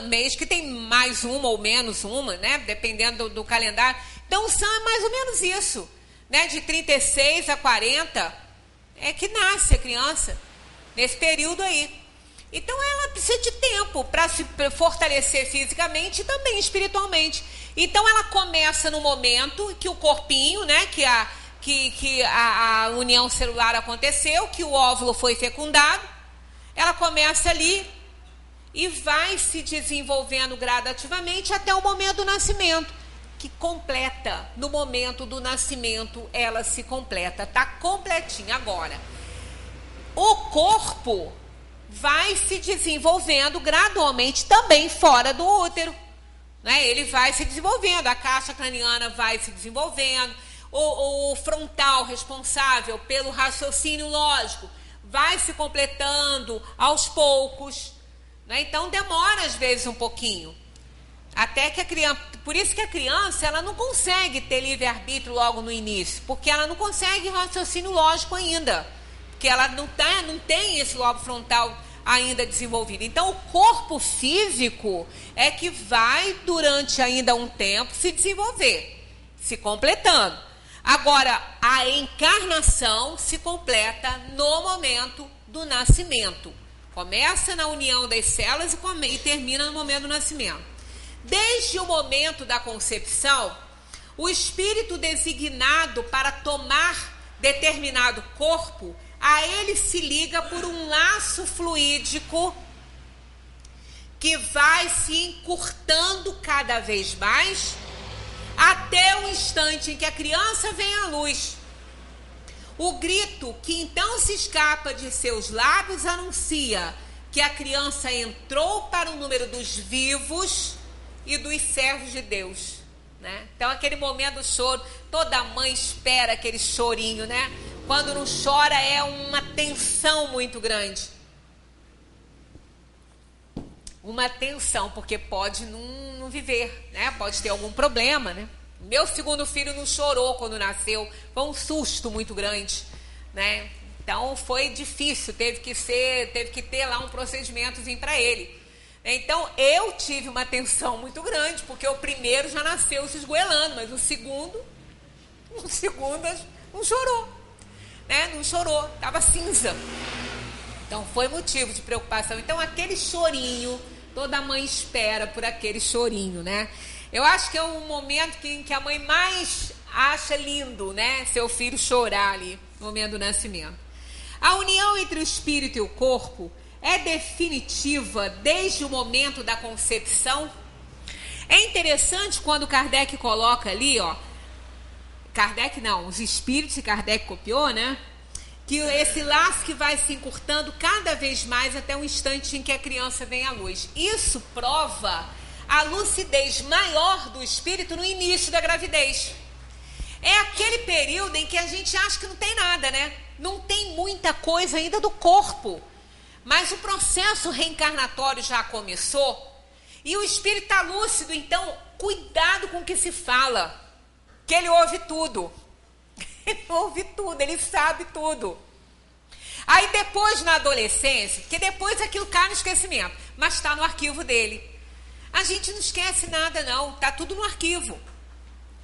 Speaker 2: mês que tem mais uma ou menos uma, né? Dependendo do calendário. Então são mais ou menos isso, né? De 36 a 40 é que nasce a criança, nesse período aí. Então ela precisa de tempo para se fortalecer fisicamente e também espiritualmente. Então ela começa no momento que o corpinho, né, que a união celular aconteceu, que o óvulo foi fecundado, ela começa ali e vai se desenvolvendo gradativamente até o momento do nascimento, que completa. No momento do nascimento ela se completa, está completinha. Agora, o corpo vai se desenvolvendo gradualmente também fora do útero. né? Ele vai se desenvolvendo, a caixa craniana vai se desenvolvendo, o frontal responsável pelo raciocínio lógico vai se completando aos poucos, né? Então demora às vezes um pouquinho. Até que a criança, por isso que a criança ela não consegue ter livre-arbítrio logo no início, porque ela não consegue raciocínio lógico ainda, porque ela não tem esse lobo frontal ainda desenvolvido. Então o corpo físico é que vai durante ainda um tempo se desenvolver, se completando. Agora a encarnação se completa no momento do nascimento. Começa na união das células e termina no momento do nascimento. Desde o momento da concepção, o espírito designado para tomar determinado corpo, a ele se liga por um laço fluídico que vai se encurtando cada vez mais até o instante em que a criança vem à luz. O grito que então se escapa de seus lábios anuncia que a criança entrou para o número dos vivos e dos servos de Deus, né? Então aquele momento do choro, toda mãe espera aquele chorinho, né? Quando não chora é uma tensão muito grande, uma tensão, porque pode não viver, né? Pode ter algum problema, né? Meu segundo filho não chorou quando nasceu, foi um susto muito grande, né? Então foi difícil, teve que ter lá um procedimentozinho para ele. Então, eu tive uma tensão muito grande, porque o primeiro já nasceu se esgoelando, mas o segundo não chorou, né? Não chorou, estava cinza. Então, foi motivo de preocupação. Então, aquele chorinho, toda mãe espera por aquele chorinho, né? Eu acho que é o momento que a mãe mais acha lindo, né? Seu filho chorar ali, no momento do nascimento. A união entre o espírito e o corpo é definitiva desde o momento da concepção. É interessante quando Kardec coloca ali, ó, Kardec não, os espíritos, e Kardec copiou, né? Que esse laço que vai se encurtando cada vez mais até o instante em que a criança vem à luz. Isso prova a lucidez maior do espírito no início da gravidez. É aquele período em que a gente acha que não tem nada, né? Não tem muita coisa ainda do corpo. Mas o processo reencarnatório já começou e o espírito está lúcido, então cuidado com o que se fala, que ele ouve tudo. Ele ouve tudo, ele sabe tudo. Aí depois na adolescência, porque depois aquilo cai no esquecimento, mas está no arquivo dele. A gente não esquece nada não, está tudo no arquivo.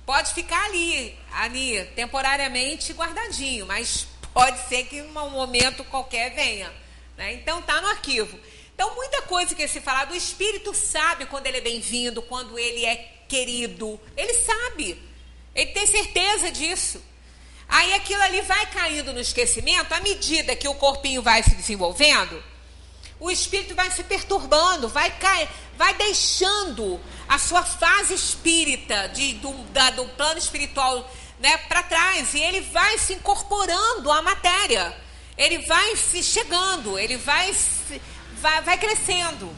Speaker 2: Pode ficar ali temporariamente guardadinho, mas pode ser que em um momento qualquer venha. Então está no arquivo. Então muita coisa que se fala do espírito sabe quando ele é bem-vindo, quando ele é querido, ele sabe, ele tem certeza disso. Aí aquilo ali vai caindo no esquecimento, à medida que o corpinho vai se desenvolvendo, o espírito vai se perturbando, vai deixando a sua fase espírita do plano espiritual, né, para trás, e ele vai se incorporando à matéria. Ele vai se chegando, ele vai crescendo,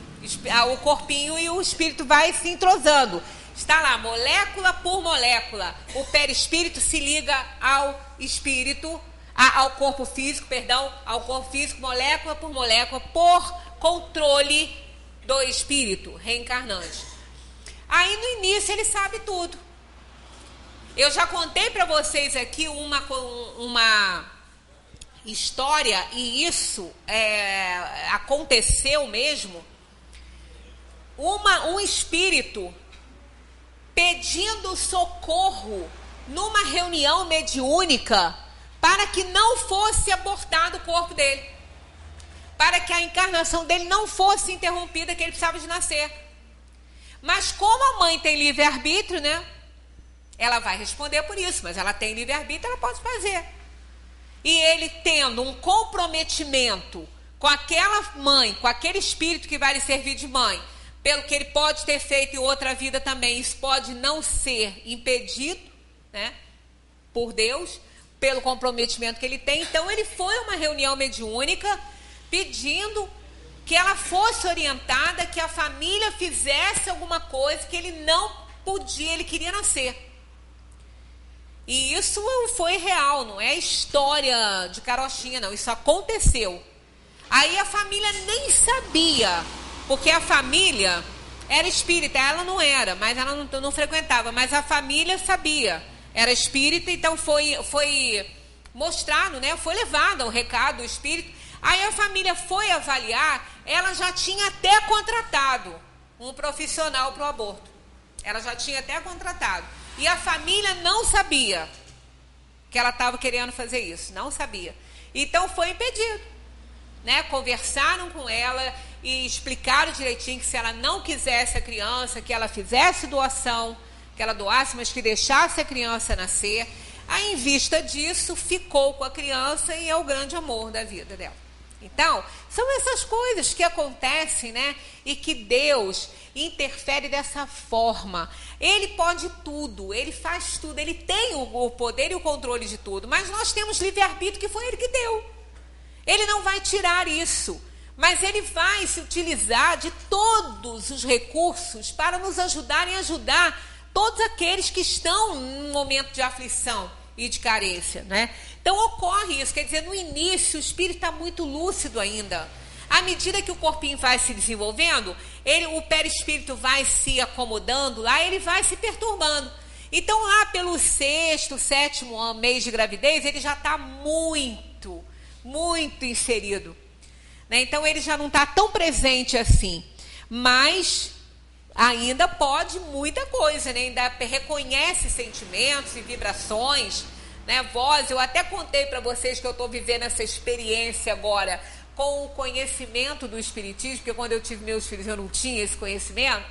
Speaker 2: o corpinho e o espírito vai se entrosando. Está lá, molécula por molécula. O perispírito se liga ao espírito, ao corpo físico, molécula por molécula, por controle do espírito reencarnante. Aí no início ele sabe tudo. Eu já contei para vocês aqui uma história, e isso aconteceu mesmo. Um espírito pedindo socorro numa reunião mediúnica para que não fosse abortado o corpo dele, para que a encarnação dele não fosse interrompida, que ele precisava de nascer. Mas como a mãe tem livre-arbítrio, né? Ela vai responder por isso, mas ela tem livre-arbítrio, ela pode fazer. E ele tendo um comprometimento com aquela mãe, com aquele espírito que vai lhe servir de mãe, pelo que ele pode ter feito em outra vida também, isso pode não ser impedido, né, por Deus, pelo comprometimento que ele tem. Então ele foi a uma reunião mediúnica pedindo que ela fosse orientada, que a família fizesse alguma coisa que ele não podia, ele queria nascer. E isso foi real, não é história de carochinha, não. Isso aconteceu. Aí a família nem sabia, porque a família era espírita, ela não era, mas ela não frequentava, mas a família sabia, era espírita, então foi mostrado, né? Foi levado o recado do espírito. Aí a família foi avaliar, ela já tinha até contratado um profissional para o aborto. Ela já tinha até contratado. E a família não sabia que ela estava querendo fazer isso, não sabia. Então foi impedido, né? Conversaram com ela e explicaram direitinho que se ela não quisesse a criança, que ela fizesse doação, que ela doasse, mas que deixasse a criança nascer. Aí, em vista disso, ficou com a criança e é o grande amor da vida dela. Então, são essas coisas que acontecem, né? E que Deus interfere dessa forma. Ele pode tudo, ele faz tudo, ele tem o poder e o controle de tudo, mas nós temos livre-arbítrio que foi ele que deu. Ele não vai tirar isso, mas ele vai se utilizar de todos os recursos para nos ajudarem a ajudar todos aqueles que estão num momento de aflição e de carência, né? Então ocorre isso, quer dizer, no início o espírito está muito lúcido ainda. À medida que o corpinho vai se desenvolvendo, o perispírito vai se acomodando lá, ele vai se perturbando. Então lá pelo 6º, 7º mês de gravidez, ele já está muito inserido, né? Então ele já não está tão presente assim, mas ainda pode muita coisa, né? Ainda reconhece sentimentos e vibrações, né? Voz, eu até contei para vocês que eu estou vivendo essa experiência agora com o conhecimento do espiritismo, porque quando eu tive meus filhos eu não tinha esse conhecimento,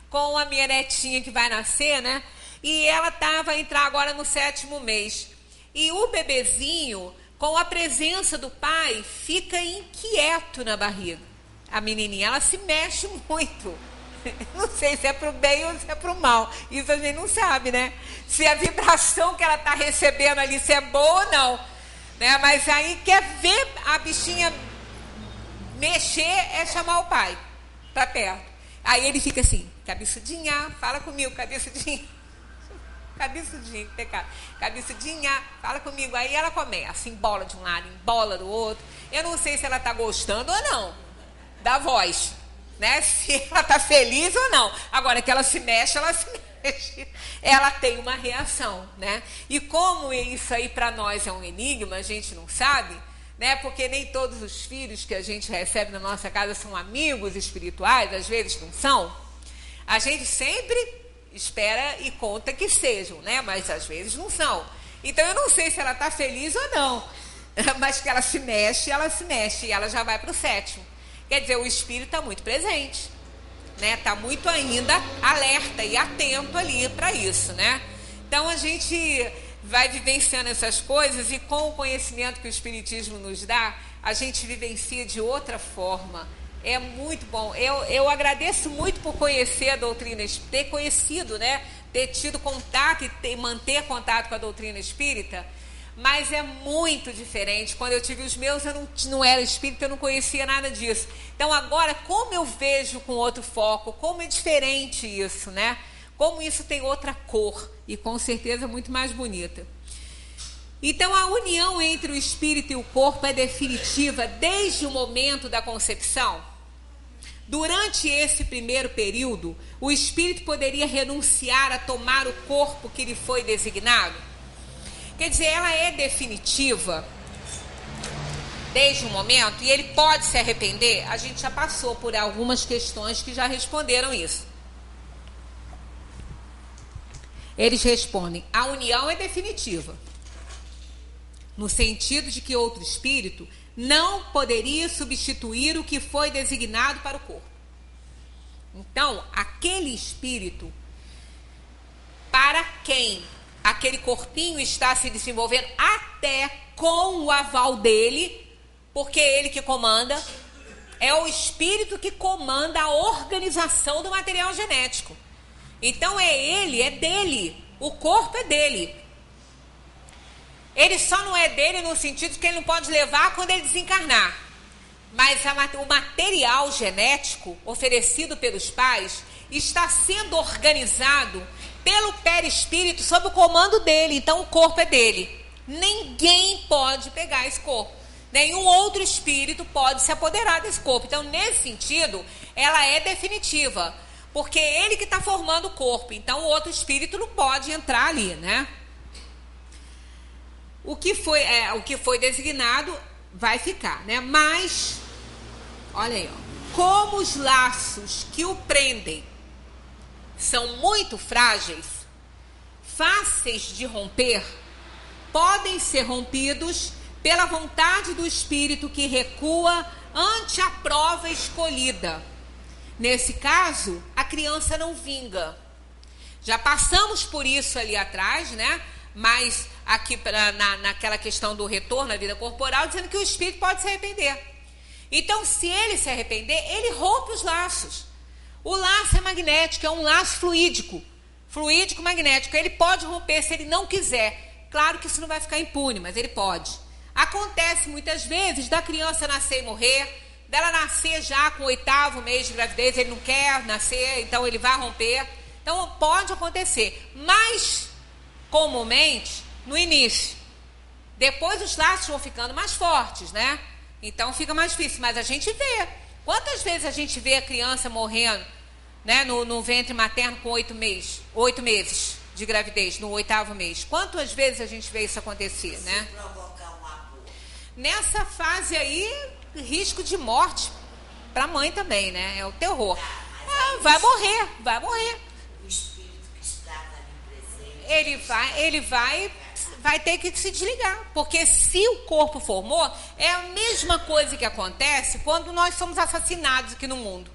Speaker 2: com a minha netinha que vai nascer, né? E ela vai entrar agora no 7º mês. E o bebezinho, com a presença do pai, fica inquieto na barriga. A menininha, ela se mexe muito. Não sei se é para o bem ou se é para o mal. Isso a gente não sabe, né? Se a vibração que ela está recebendo ali, se é boa ou não, né? Mas aí quer ver a bichinha mexer, é chamar o pai para perto. Aí ele fica assim, cabeçudinha, fala comigo, cabeçudinha. Cabeçudinha, pecado. Cabeçudinha, fala comigo. Aí ela começa, embola de um lado, embola do outro. Eu não sei se ela está gostando ou não da voz, né? Se ela está feliz ou não. Agora que ela se mexe, ela tem uma reação, né? E como isso aí para nós é um enigma, a gente não sabe, né? Porque nem todos os filhos que a gente recebe na nossa casa são amigos espirituais, às vezes não são. A gente sempre espera e conta que sejam, né? Mas às vezes não são. Então eu não sei se ela está feliz ou não, mas que ela se mexe e ela já vai para o 7º. Quer dizer, o espírito está muito presente, né? Está muito ainda alerta e atento ali para isso, né? Então a gente vai vivenciando essas coisas e com o conhecimento que o espiritismo nos dá, a gente vivencia de outra forma. É muito bom. Eu agradeço muito por conhecer a doutrina, ter conhecido, né? Ter tido contato e manter contato com a doutrina espírita, mas é muito diferente. Quando eu tive os meus, eu não era espírita, eu não conhecia nada disso. Então agora, como eu vejo com outro foco, como é diferente isso, né? Como isso tem outra cor e com certeza muito mais bonita. Então a união entre o espírito e o corpo é definitiva desde o momento da concepção. Durante esse primeiro período, o espírito poderia renunciar a tomar o corpo que lhe foi designado? Quer dizer, ela é definitiva desde o momento e ele pode se arrepender? A gente já passou por algumas questões que já responderam isso. Eles respondem, a união é definitiva, no sentido de que outro espírito não poderia substituir o que foi designado para o corpo. Então, aquele espírito para quem aquele corpinho está se desenvolvendo, até com o aval dele, porque é ele que comanda, é o espírito que comanda a organização do material genético. Então é ele, é dele, o corpo é dele. Ele só não é dele no sentido que ele não pode levar quando ele desencarnar. mas o material genético oferecido pelos pais está sendo organizado pelo perispírito sob o comando dele. Então o corpo é dele. Ninguém pode pegar esse corpo. Nenhum outro espírito pode se apoderar desse corpo. Então, nesse sentido, ela é definitiva, porque é ele que está formando o corpo. Então, o outro espírito não pode entrar ali, né? O que foi designado vai ficar, né? Mas, olha aí, ó, como os laços que o prendem são muito frágeis, fáceis de romper, podem ser rompidos pela vontade do espírito que recua ante a prova escolhida. Nesse caso, a criança não vinga. Já passamos por isso ali atrás, né? Mas aqui naquela questão do retorno à vida corporal, dizendo que o espírito pode se arrepender. Então, se ele se arrepender, ele rompe os laços. O laço é magnético, é um laço fluídico magnético. Ele pode romper se ele não quiser. Claro que isso não vai ficar impune, mas ele pode. Acontece muitas vezes da criança nascer e morrer, dela nascer já com o 8º mês de gravidez, ele não quer nascer, então ele vai romper. Então pode acontecer, mas comumente no início. Depois os laços vão ficando mais fortes, né? Então fica mais difícil, mas a gente vê. Quantas vezes a gente vê a criança morrendo, né, no ventre materno com 8 meses de gravidez, no 8º mês? Quantas vezes a gente vê isso acontecer, né? Nessa fase aí, risco de morte para a mãe também, né? É o terror. Vai morrer.
Speaker 3: O espírito que estava ali presente.
Speaker 2: Ele vai ter que se desligar, porque se o corpo formou, é a mesma coisa que acontece quando nós somos assassinados aqui no mundo,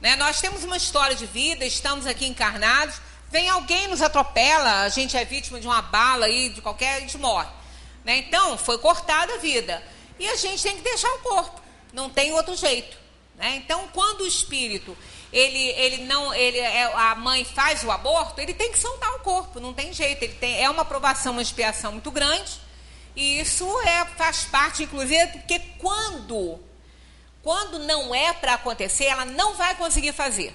Speaker 2: né? Nós temos uma história de vida, estamos aqui encarnados, vem alguém nos atropela, a gente é vítima de uma bala aí, de qualquer, a gente morre, né? Então foi cortada a vida e a gente tem que deixar o corpo, não tem outro jeito, né? Então quando o espírito a mãe faz o aborto, ele tem que soltar o corpo, não tem jeito, é uma provação, uma expiação muito grande, e isso faz parte, inclusive, porque quando não é para acontecer, ela não vai conseguir fazer.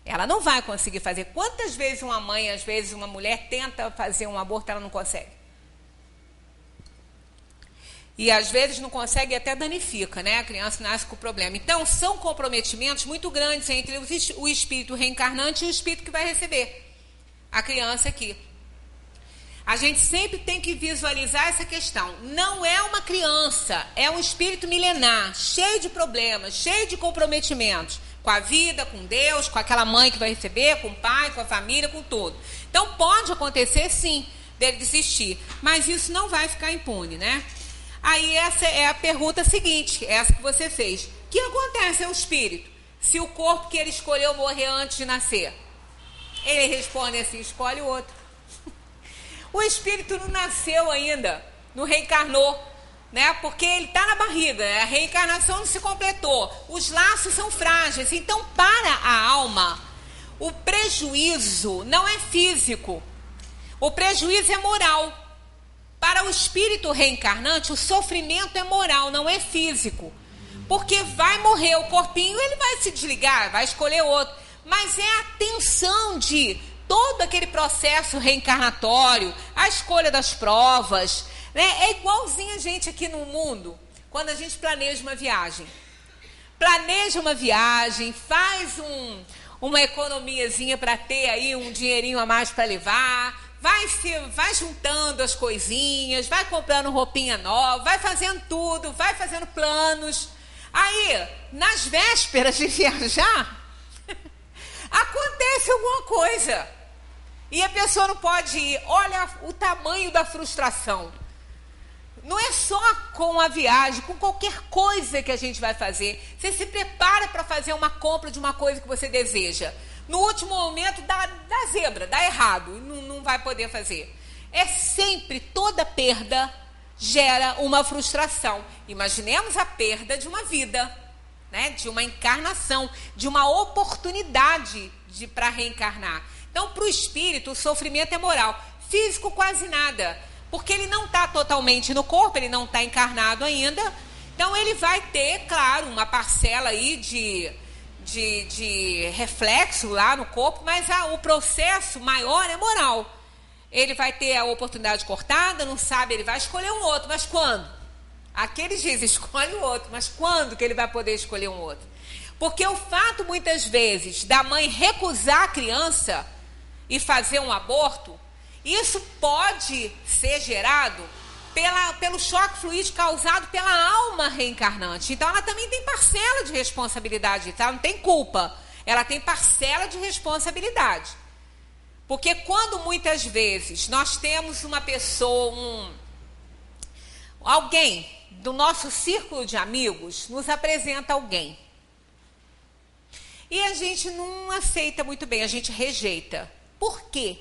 Speaker 2: Ela não vai conseguir fazer. Quantas vezes uma mãe, às vezes uma mulher tenta fazer um aborto, ela não consegue? E às vezes não consegue e até danifica, né? A criança nasce com problema. Então, são comprometimentos muito grandes entre o espírito reencarnante e o espírito que vai receber a criança aqui. A gente sempre tem que visualizar essa questão. Não é uma criança, é um espírito milenar, cheio de problemas, cheio de comprometimentos com a vida, com Deus, com aquela mãe que vai receber, com o pai, com a família, com tudo. Então, pode acontecer, sim, dele desistir, mas isso não vai ficar impune, né? Aí essa é a pergunta seguinte, essa que você fez. O que acontece ao espírito se o corpo que ele escolheu morrer antes de nascer? Ele responde assim, escolhe o outro. O espírito não nasceu ainda, não reencarnou, né? Porque ele está na barriga, a reencarnação não se completou, os laços são frágeis. Então, para a alma, o prejuízo não é físico, o prejuízo é moral. Para o espírito reencarnante, o sofrimento é moral, não é físico. Porque vai morrer o corpinho, ele vai se desligar, vai escolher outro. Mas é a tensão de todo aquele processo reencarnatório, a escolha das provas, né? É igualzinho a gente aqui no mundo, quando a gente planeja uma viagem. Planeja uma viagem, faz uma economiazinha para ter aí um dinheirinho a mais para levar. Vai juntando as coisinhas, vai comprando roupinha nova, vai fazendo tudo, vai fazendo planos. Aí, nas vésperas de viajar, acontece alguma coisa. E a pessoa não pode ir. Olha o tamanho da frustração. Não é só com a viagem, com qualquer coisa que a gente vai fazer. Você se prepara para fazer uma compra de uma coisa que você deseja. No último momento dá zebra, dá errado, não vai poder fazer. É sempre, toda perda gera uma frustração. Imaginemos a perda de uma vida, né? De uma encarnação, de uma oportunidade para reencarnar. Então, para o espírito, o sofrimento é moral. Físico, quase nada, porque ele não está totalmente no corpo, ele não está encarnado ainda. Então ele vai ter, claro, uma parcela aí de reflexo lá no corpo, mas o processo maior é moral. Ele vai ter a oportunidade cortada, não sabe, ele vai escolher um outro, mas quando? Aqueles dizem, escolhe o outro, mas quando que ele vai poder escolher um outro? Porque o fato, muitas vezes, da mãe recusar a criança e fazer um aborto, isso pode ser gerado pelo choque fluídico causado pela alma reencarnante. Então, ela também tem parcela de responsabilidade. Ela não tem culpa. Ela tem parcela de responsabilidade. Porque quando, muitas vezes, nós temos uma pessoa, alguém do nosso círculo de amigos, nos apresenta alguém. E a gente não aceita muito bem, a gente rejeita. Por quê?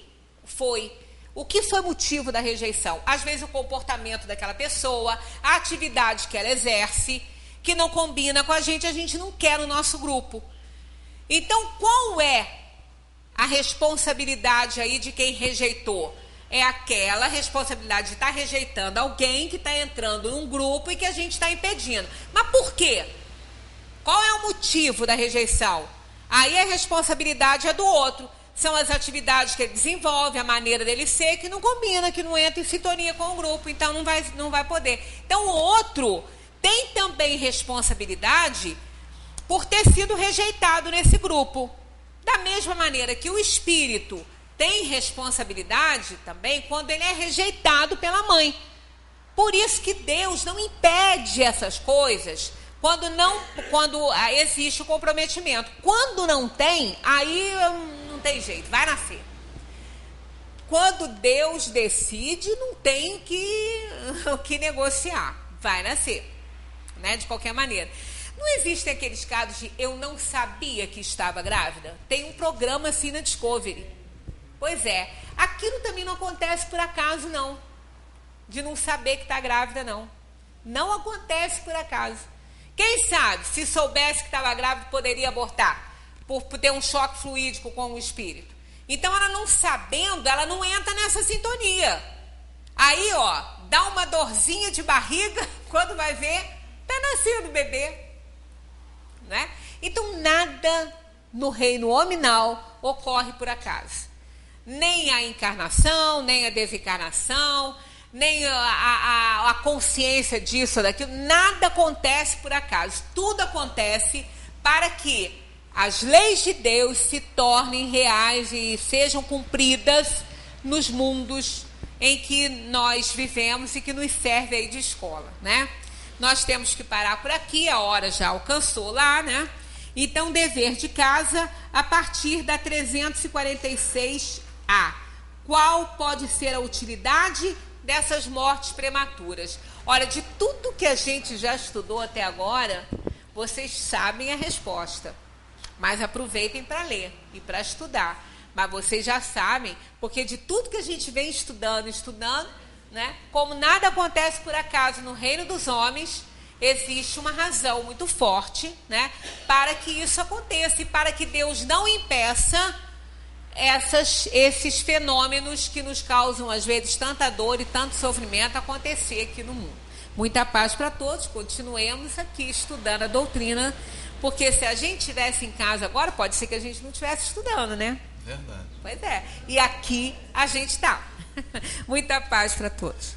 Speaker 2: O que foi motivo da rejeição? Às vezes o comportamento daquela pessoa, a atividade que ela exerce, que não combina com a gente não quer no nosso grupo. Então, qual é a responsabilidade aí de quem rejeitou? É aquela responsabilidade de estar rejeitando alguém que está entrando num grupo e que a gente está impedindo. Mas por quê? Qual é o motivo da rejeição? Aí a responsabilidade é do outro. São as atividades que ele desenvolve, a maneira dele ser, que não combina, que não entra em sintonia com o grupo, então não vai poder. Então o outro tem também responsabilidade por ter sido rejeitado nesse grupo. Da mesma maneira que o espírito tem responsabilidade também quando ele é rejeitado pela mãe. Por isso que Deus não impede essas coisas quando existe o comprometimento. Quando não tem, aí não tem jeito, vai nascer. Quando Deus decide, não tem que negociar, vai nascer, né? De qualquer maneira. Não existem aqueles casos de eu não sabia que estava grávida? Tem um programa assim na Discovery. Pois é, aquilo também não acontece por acaso, não. De não saber que está grávida, não. Não acontece por acaso. Quem sabe, se soubesse que estava grávida, poderia abortar, por ter um choque fluídico com o espírito. Então, ela não sabendo, ela não entra nessa sintonia. Aí, dá uma dorzinha de barriga, quando vai ver, está nascendo o bebê. Né? Então, nada no reino hominal ocorre por acaso. Nem a encarnação, nem a desencarnação, nem a consciência disso ou daquilo, nada acontece por acaso. Tudo acontece para que as leis de Deus se tornem reais e sejam cumpridas nos mundos em que nós vivemos e que nos serve aí de escola, né? Nós temos que parar por aqui, a hora já alcançou lá, né? Então, dever de casa, a partir da 346A. Qual pode ser a utilidade dessas mortes prematuras? Olha, de tudo que a gente já estudou até agora, vocês sabem a resposta. Mas aproveitem para ler e para estudar. Mas vocês já sabem, porque de tudo que a gente vem estudando, né? Como nada acontece por acaso no reino dos homens, existe uma razão muito forte, né? Para que isso aconteça e para que Deus não impeça esses fenômenos que nos causam, às vezes, tanta dor e tanto sofrimento acontecer aqui no mundo. Muita paz para todos, continuemos aqui estudando a doutrina, porque se a gente estivesse em casa agora, pode ser que a gente não estivesse estudando, né?
Speaker 1: Verdade.
Speaker 2: Pois é, e aqui a gente está. Muita paz para todos.